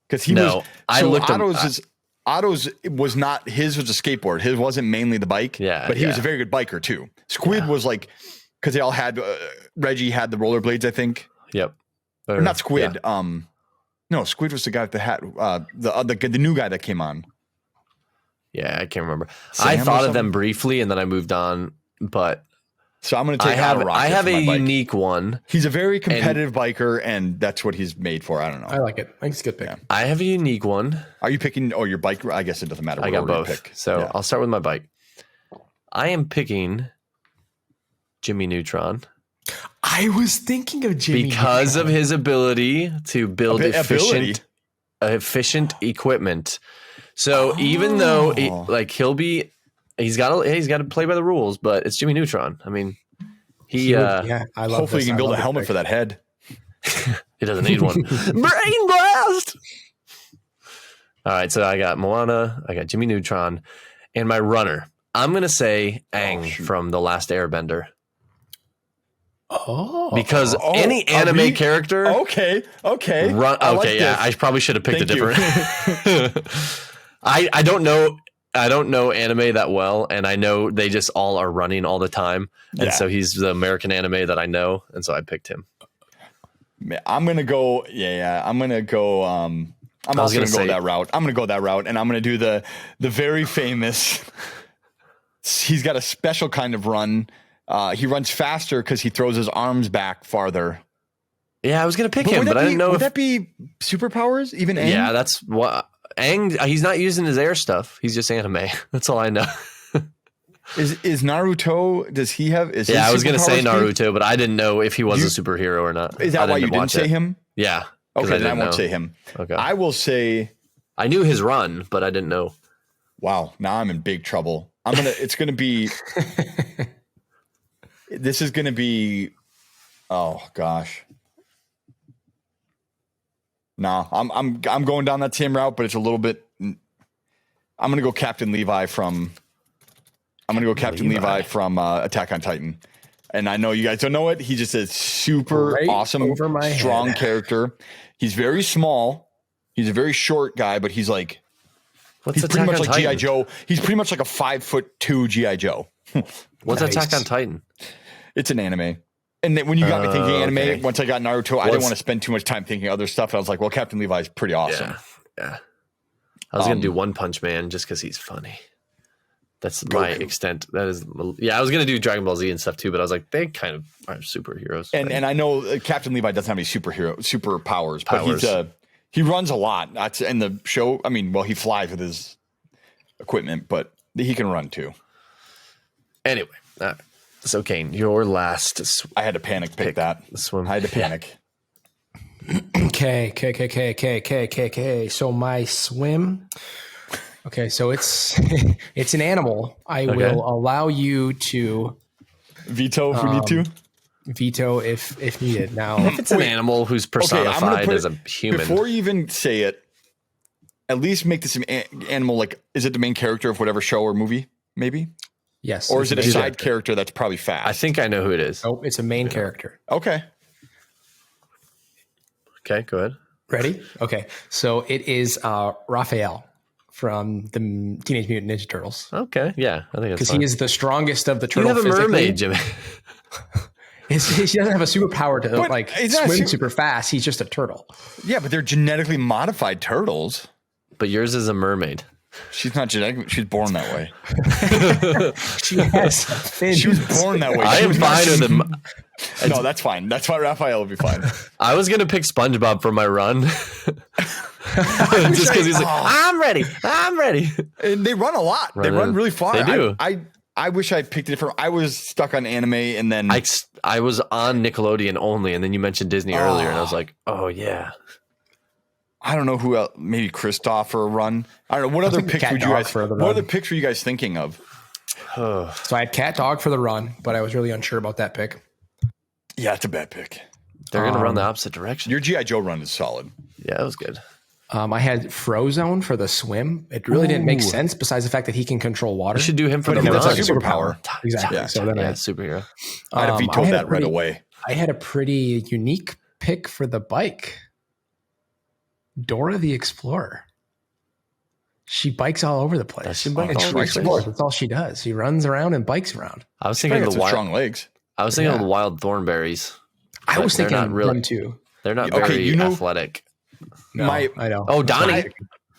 Because he was. I looked. Otto's was not his. Was a skateboard. His wasn't mainly the bike. Yeah, but he was a very good biker too. Squid was like because they all had Reggie had the rollerblades. I think. Yep. Or not Squid. Yeah. No, Squid was the guy with the hat. The new guy that came on. Yeah, I can't remember. I thought of them briefly and then I moved on. But so I'm going to take. I have a unique one. He's a very competitive biker, and that's what he's made for. I don't know. I like it. I think it's a good pick. Yeah. I have a unique one. Are you picking? Oh, your bike? I guess it doesn't matter. I got both. So I'll start with my bike. I am picking Jimmy Neutron. I was thinking of Jimmy because of his ability to build efficient equipment. So even though he's got to play by the rules, but it's Jimmy Neutron. I mean, I love hopefully he can build a helmet for that head. He doesn't need one. Brain blast. All right, so I got Moana, I got Jimmy Neutron, and my runner. I'm gonna say Aang from The Last Airbender. Because any anime character. Okay. I probably should have picked a different. I don't know anime that well, and I know they just all are running all the time, and so he's the American anime that I know, and so I picked him. I'm gonna go. I'm gonna go. I'm also gonna go that route. I'm gonna go that route, and I'm gonna do the very famous. He's got a special kind of run. He runs faster because he throws his arms back farther. Yeah, I was gonna pick him, but I didn't know. Would that be superpowers? Even Aang? Yeah, that's what Aang. He's not using his air stuff. He's just anime. That's all I know. Is Naruto? Does he have? I was gonna say Naruto, but I didn't know if he was a superhero or not. Is that why you didn't say him? Yeah. Okay, then I won't say him. Okay. I will say. I knew his run, but I didn't know. Wow, now I'm in big trouble. It's gonna be. This is gonna be. Oh gosh. No, I'm going down that same route, but it's a little bit. I'm gonna go Captain Levi from. Attack on Titan, and I know you guys don't know it. He's just a super awesome, strong character. He's very small. He's a very short guy, but he's like. He's pretty much like G.I. Joe. He's pretty much like a 5'2" G.I. Joe. What's Attack on Titan? It's an anime. And then when you got me thinking anime, once I got Naruto, I didn't want to spend too much time thinking other stuff. And I was like, well, Captain Levi is pretty awesome. Yeah. I was going to do One Punch Man just because he's funny. That's my extent. That is, I was going to do Dragon Ball Z and stuff too, but I was like, they kind of are superheroes. And I know Captain Levi doesn't have any superpowers, but he runs a lot. That's in the show. I mean, well, he flies with his equipment, but he can run too. Anyway, so Kane, your last. I had to panic pick that. Swim. I had to panic. Okay. So my swim. Okay, so it's an animal. I will allow you to veto if we need to. Veto if needed. Now, if it's an animal who's personified as a human, before you even say it, at least make this an animal. Like, is it the main character of whatever show or movie? Maybe. Yes. Or is it a side character that's probably fast? I think I know who it is. Nope, it's a main character. Okay. Okay, go ahead. Ready? Okay, so it is Raphael from the Teenage Mutant Ninja Turtles. Okay, yeah, I think because he is the strongest of the turtles. You have a mermaid, Jimmy. He doesn't have a superpower to swim super fast. He's just a turtle. Yeah, but they're genetically modified turtles. But yours is a mermaid. She's not genetic. She's born that way. She has fins. She was born that way. I am fine with him. No, that's fine. That's why Raphael will be fine. I was going to pick SpongeBob for my run. Just because he's like, I'm ready. And they run a lot. They run really far. They do. I wish I picked a different. I was stuck on anime, and then I was on Nickelodeon only, and then you mentioned Disney earlier, and I was like, oh yeah. I don't know who else. Maybe Kristoff for a run. I don't know. What other picks would you guys? What other picks were you guys thinking of? So I had Cat Dog for the run, but I was really unsure about that pick. Yeah, it's a bad pick. They're going to run the opposite direction. Your G.I. Joe run is solid. Yeah, that was good. I had Frozone for the swim. It really didn't make sense besides the fact that he can control water. You should do him for the run. That's a superpower. Exactly. Yeah, so then I had superhero. I'd have vetoed that right away. I had a pretty unique pick for the bike. Dora the Explorer. She bikes all over the place. She bikes all over the place. That's all she does. She runs around and bikes around. I was thinking of the strong legs. I was thinking of the wild thornberries. I was thinking of them too. They're not very athletic. No, I know. Oh, Donnie.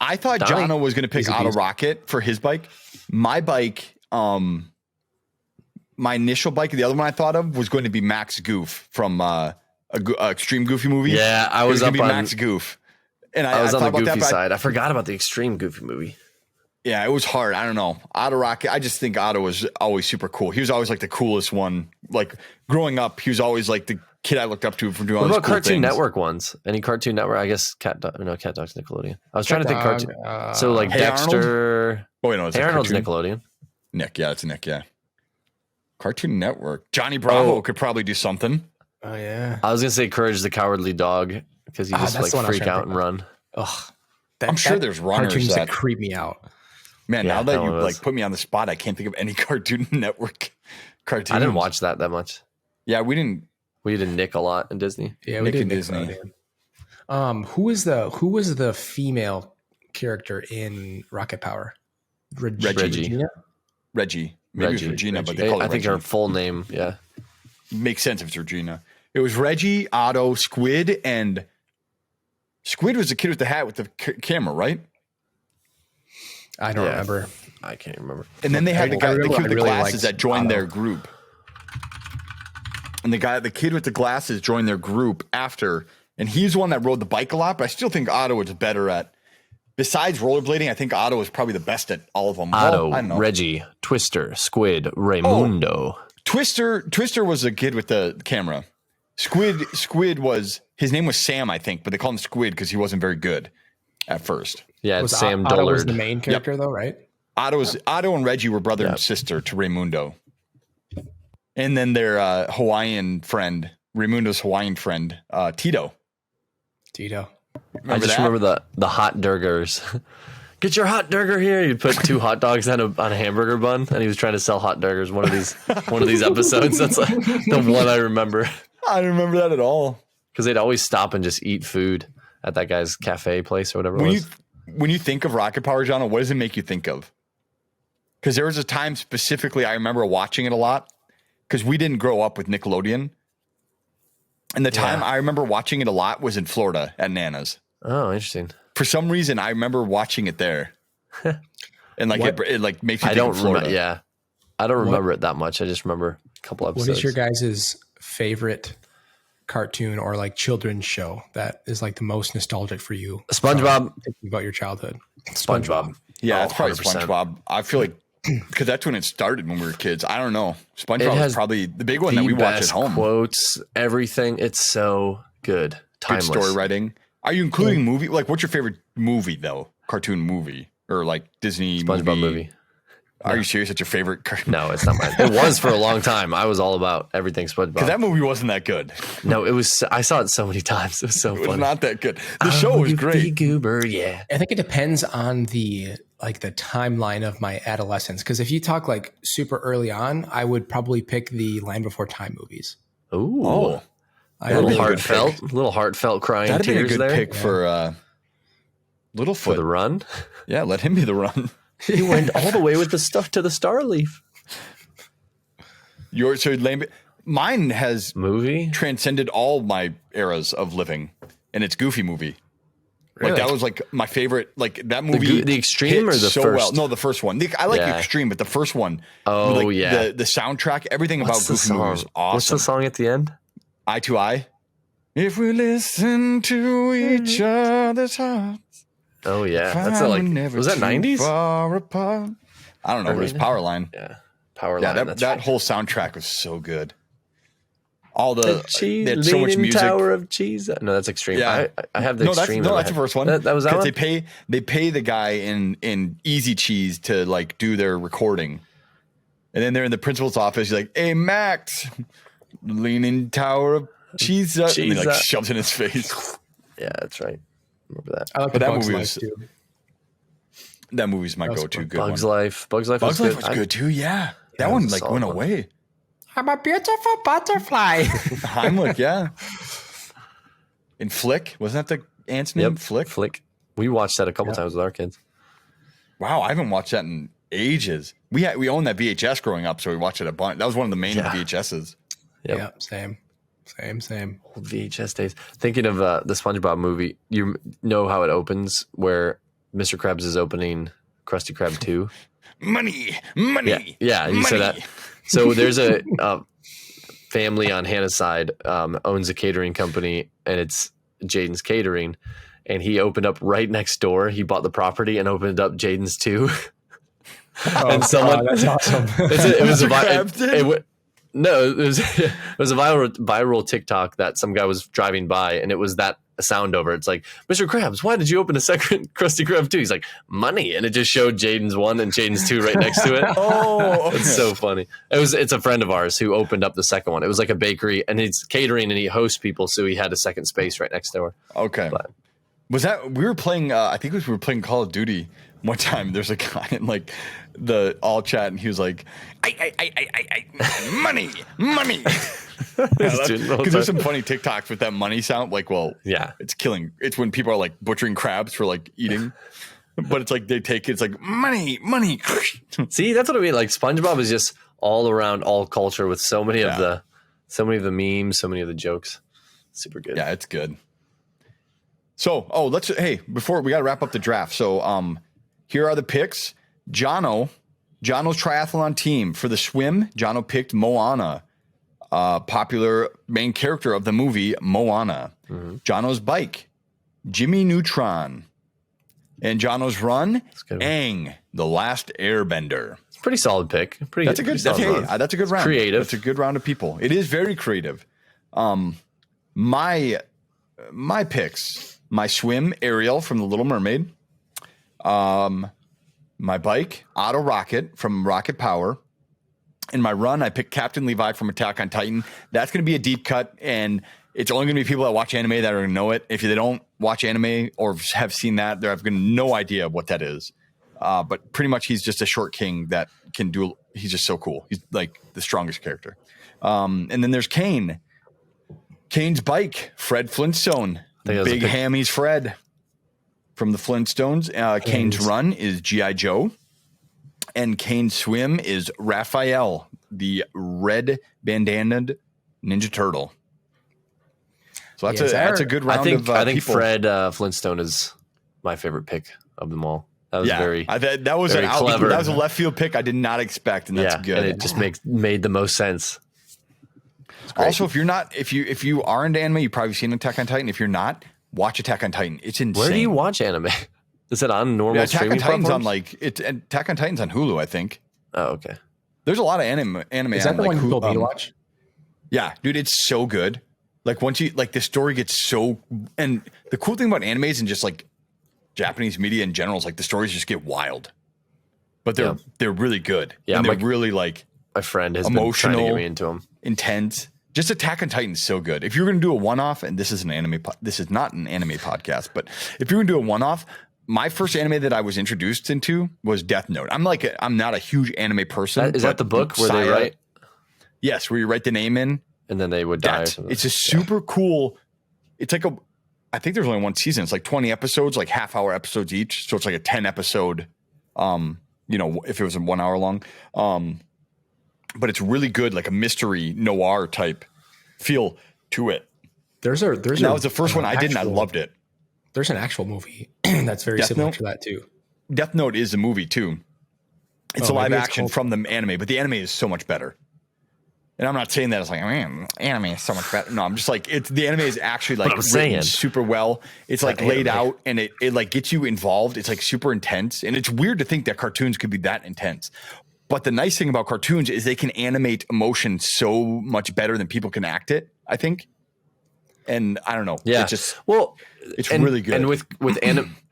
I thought Jono was going to pick Auto Rocket for his bike. My bike, my initial bike, the other one I thought of was going to be Max Goof from Extreme Goofy movie. Yeah, I was up on Max Goof. And I was on the Goofy side. I forgot about the Extreme Goofy movie. Yeah, it was hard. I don't know. Auto Rocket, I just think Otto was always super cool. He was always like the coolest one. Like growing up, he was always like the kid I looked up to from doing all these cool things. What about Cartoon Network ones? Any Cartoon Network? I guess Cat Dog's Nickelodeon. I was trying to think cartoon. So like Hey Dexter. Arnold? Oh, wait, no, Hey Arnold's Nickelodeon. Nick, yeah, it's Nick, yeah. Cartoon Network. Johnny Bravo could probably do something. Oh yeah. I was gonna say Courage the Cowardly Dog because you just like freak out and run. Ugh. I'm sure there's runners that creep me out. Man, now that you like put me on the spot, I can't think of any Cartoon Network cartoons. I didn't watch that much. Yeah, we didn't. We did Nick a lot in Disney. Yeah, we did Disney. Who was the female character in Rocket Power? Reggie. Maybe it's Regina, but they call it I think Reggie. her full name. Yeah, makes sense if it's Regina. It was Reggie, Otto, Squid, and Squid was the kid with the hat with the camera, right? I don't remember. I can't remember. And then they had the kid with the glasses that joined their group. And the kid with the glasses joined their group after, and he's the one that rode the bike a lot. But I still think Otto was better at. Besides rollerblading, I think Otto was probably the best at all of them. Otto, Reggie, Twister, Squid, Raymundo. Twister was the kid with the camera. Squid was, his name was Sam, I think, but they called him Squid because he wasn't very good at first. Yeah, it's Sam Otto Dullard. was the main character though, right? Otto and Reggie were brother and sister to Raymundo. And then their Hawaiian friend, Raymundo's Hawaiian friend, Tito. I just remember the hot burgers. Get your hot burger here. You'd put 2 hot dogs on a hamburger bun, and he was trying to sell hot burgers. One of these episodes. That's like the one I remember. I don't remember that at all. Because they'd always stop and just eat food at that guy's cafe place or whatever it was. When you think of Rocket Power, John, what does it make you think of? Because there was a time specifically I remember watching it a lot because we didn't grow up with Nickelodeon. And the time I remember watching it a lot was in Florida at Nana's. Oh, interesting. For some reason, I remember watching it there. And like it like makes me think of Florida. I don't remember it that much. I just remember a couple episodes. What is your guys' favorite cartoon or like children's show that is like the most nostalgic for you? SpongeBob. Thinking about your childhood. SpongeBob. Yeah, it's probably 100%. SpongeBob. I feel like because that's when it started when we were kids. I don't know. SpongeBob was probably the big one that we watch at home. Quotes, everything. It's so good. Timeless. Good story writing. Are you including movie? Like, what's your favorite movie though? Cartoon movie or like Disney SpongeBob movie? Are you serious? That's your favorite cartoon? No, it's not mine. It was for a long time. I was all about everything SpongeBob. Because that movie wasn't that good. No, it was. I saw it so many times. It was so funny. It was not that good. The show was great. Goober, yeah. I think it depends on the timeline of my adolescence. Because if you talk like super early on, I would probably pick the Land Before Time movies. Ooh, a little heartfelt crying That'd tears be a good there. pick for Littlefoot. For the run. Yeah, let him be the run. He went all the way with the stuff to the Starleaf. Mine has movie transcended all my eras of living, and it's Goofy movie. Really? Like that was like my favorite. Like that movie, the Extreme or the so first? Well. No, the first one. I like the Extreme, but the first one. Oh like yeah, the soundtrack, everything about Goofy movie was awesome. What's the song at the end? Eye to Eye. If we listen to each other's hearts. Oh yeah, that's like was that 90s? Far apart. I don't know, but it was Powerline. Yeah, Powerline. That whole soundtrack was so good. All the cheese, they had so much music. Tower of cheese. No, that's Extreme. Yeah. I have the Extreme. That's the first one. That was that one? They pay the guy in Easy Cheese to like do their recording, and then they're in the principal's office. He's like, "Hey Max, Leaning Tower of Cheese," and he like shoves it in his face. Yeah, that's right. Remember that? I like that movie was too. That movie's my go-to good Bugs one. Life. Bugs Life was good too. Yeah, that one like went away. I'm a beautiful butterfly. Heimlich, yeah. In Flick, wasn't that the ant's name? Yep. Flick. We watched that a couple times with our kids. Wow, I haven't watched that in ages. We owned that VHS growing up, so we watched it a bunch. That was one of the main VHSs. Yep, same. Old VHS days. Thinking of the SpongeBob movie, you know how it opens, where Mr. Krabs is opening Krusty Krab 2. Money. Yeah, you said that. So there's a family on Hannah's side owns a catering company, and it's Jaden's Catering, and he opened up right next door. He bought the property and opened up Jaden's too. And someone that's awesome. It was No, it was a viral TikTok that some guy was driving by, and it was that sound over. It's like, Mr. Krabs, why did you open a second Krusty Krab 2? He's like, money, and it just showed Jaden's 1 and Jaden's 2 right next to it. Oh, it's so funny. It's a friend of ours who opened up the second one. It was like a bakery, and he's catering and he hosts people, so he had a second space right next door. Okay. But, was that we were playing? I think we were playing Call of Duty one time. There's a guy in like the all chat, and he was like, I money. Because there's some funny TikToks with that money sound. Like, well, yeah, it's killing. It's when people are like butchering crabs for like eating, but it's like they take it. It's like money. See, that's what I mean. Like SpongeBob is just all around all culture with so many of the memes, so many of the jokes. Super good. Yeah, it's good. So, before we got to wrap up the draft. So, here are the picks. Jono's triathlon team for the swim. Jono picked Moana, popular main character of the movie Moana. Mm-hmm. Jono's bike, Jimmy Neutron, and Jono's run, Aang, the Last Airbender. It's a pretty solid pick. That's a good round. It's creative. It's a good round of people. It is very creative. My picks. My swim, Ariel from The Little Mermaid. My bike, Auto Rocket from Rocket Power. In my run, I picked Captain Levi from Attack on Titan. That's going to be a deep cut, and it's only going to be people that watch anime that are going to know it. If they don't watch anime or have seen that, they're having no idea what that is. But pretty much he's just a short king that can do – he's just so cool. He's like the strongest character. And then there's Kane. Kane's bike, Fred Flintstone. Big Hammy's Fred from the Flintstones. Kane's run is G.I. Joe. And Kane's swim is Raphael, the red bandanaed Ninja Turtle. So that's a good round of I think people. Fred Flintstone is my favorite pick of them all. That was that was clever. That was a left field pick I did not expect, and that's good. And it just made the most sense. Also, if you are into anime, you've probably seen Attack on Titan. If you're not, watch Attack on Titan. It's insane. Where do you watch anime? Is it on normal streaming platforms? Attack on Titan's on Hulu, I think. Oh, okay. There's a lot of anime. Is that the one you told me to watch? Yeah, dude, it's so good. Like once you the story gets so, and the cool thing about animes and just like Japanese media in general is like the stories just get wild, but they're really good. Yeah, and they're really like my friend has emotional, been trying to get me into them. Intense. Just Attack on Titan is so good. If you're going to do a one-off, and this is this is not an anime podcast, but if you're going to do a one-off, my first anime that I was introduced into was Death Note. I'm not a huge anime person. Is that the book where they write? Yes, where you write the name in. And then they would die. It's a super cool. It's like I think there's only one season. It's like 20 episodes, like half-hour episodes each. So it's like a 10-episode, if it was a 1 hour long. But it's really good, like a mystery noir type feel to it. That was the first one I did, and I loved it. There's an actual movie that's very similar to that too. Death Note is a movie too. It's a live action from the anime, but the anime is so much better. And I'm not saying that it's like, man, anime is so much better. No, I'm just like, the anime is actually like written super well. It's like laid out, and it like gets you involved. It's like super intense, and it's weird to think that cartoons could be that intense. But the nice thing about cartoons is they can animate emotion so much better than people can act it, I think. And I don't know. Yeah. It's really good. And with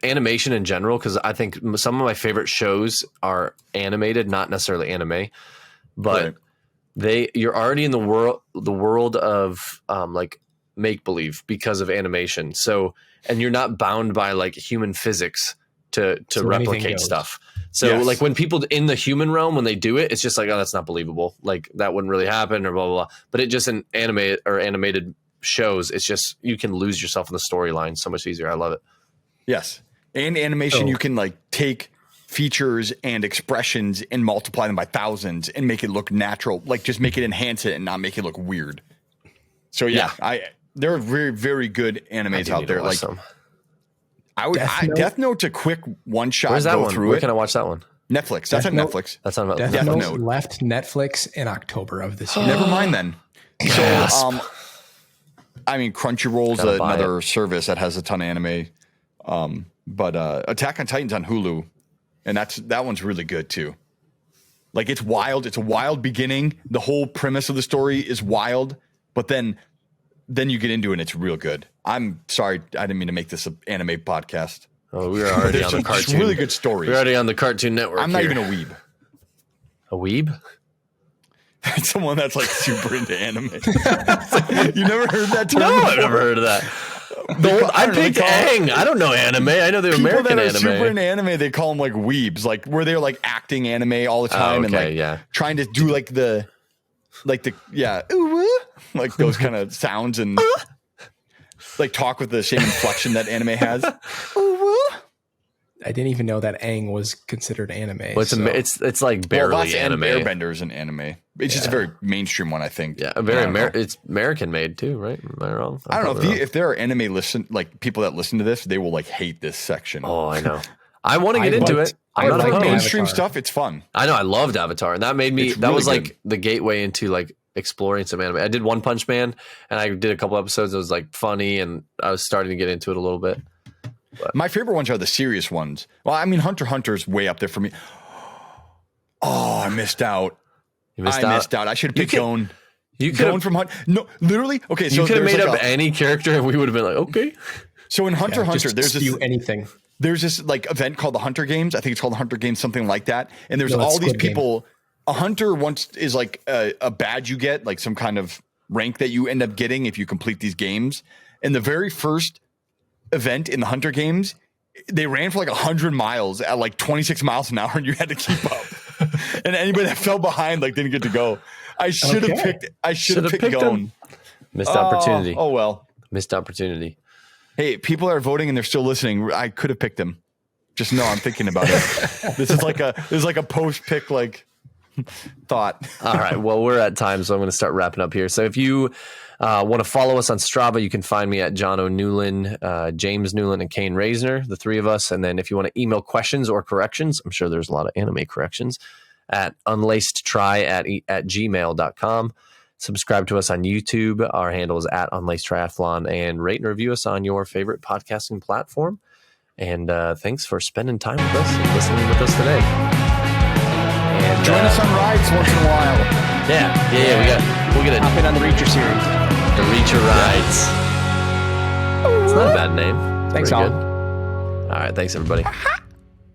animation in general, because I think some of my favorite shows are animated, not necessarily anime, but you're already in the world of like make believe because of animation. So, and you're not bound by like human physics to replicate stuff. So like when people in the human realm, when they do it, it's just like, oh, that's not believable. Like that wouldn't really happen or blah, blah, blah. But it just in anime or animated shows, it's just, you can lose yourself in the storyline so much easier. I love it. Yes. And animation, you can like take features and expressions and multiply them by thousands and make it look natural, like just make it enhance it and not make it look weird. So there are very, very good animes out there. Like Death Note's a quick one shot. Where's that one? Where can I watch that one? Netflix. That's on Netflix. That's on Death Note left Netflix in October of this year. Never mind then. So I mean, Crunchyroll's another service that has a ton of anime. But Attack on Titan's on Hulu, and that one's really good too. Like it's wild. It's a wild beginning. The whole premise of the story is wild, but then you get into it and it's real good. I'm sorry, I didn't mean to make this an anime podcast. Oh, we were already on the cartoon. Really good stories. We're already on the Cartoon Network. I'm not even a weeb. A weeb? Someone that's like super into anime. You never heard that term? No, before? I've never heard of that. I picked Aang. I don't know anime. I know the American anime. People that are super into anime, they call them like weebs, like where they're like acting anime all the time and like trying to do like the like those kind of sounds and like talk with the same inflection that anime has. I didn't even know that Aang was considered anime. Well, it's like barely anime. Airbenders and anime. It's just a very mainstream one, I think. Yeah, it's American made too, right? Am I wrong? I don't know if there are anime people that listen to this, they will like hate this section. Oh, I know. I want to get into it. I'm not like mainstream stuff. It's fun. I know. I loved Avatar, and that made me. That was like the gateway into like exploring some anime. I did One Punch Man, and I did a couple episodes. It was like funny, and I was starting to get into it a little bit. But my favorite ones are the serious ones. Well, I mean, Hunter x Hunter is way up there for me. Oh, I missed out. Missed out. I should have picked Gon. Gon from Hunter. No, literally. Okay, so you could have made up any character, and we would have been like, okay. So in Hunter x Hunter, there's this anything. There's this like event called the Hunter Games. I think it's called the Hunter Games, something like that. And there's all these people. A hunter is like a badge you get, like some kind of rank that you end up getting if you complete these games. And the very first event in the Hunter Games, they ran for like 100 miles at like 26 miles an hour, and you had to keep up. And anybody that fell behind like didn't get to go. I should have picked Gon. Missed opportunity. Oh well. Missed opportunity. Hey, people are voting and they're still listening. I could have picked him. Just know I'm thinking about it. This is like a post pick like thought. All right. Well, we're at time, so I'm going to start wrapping up here. So if you want to follow us on Strava, you can find me at John O'Newland, James Newland, and Kane Reisner, the three of us. And then if you want to email questions or corrections, I'm sure there's a lot of anime corrections, at unlacedtry at gmail.com. Subscribe to us on YouTube. Our handle is at Unlaced Triathlon, and rate and review us on your favorite podcasting platform. And thanks for spending time with us and listening with us today. And join us on rides once in a while. Yeah. We'll get hop in on the Reacher series. The Reacher rides. It's not a bad name. Thanks, all. All right. Thanks, everybody.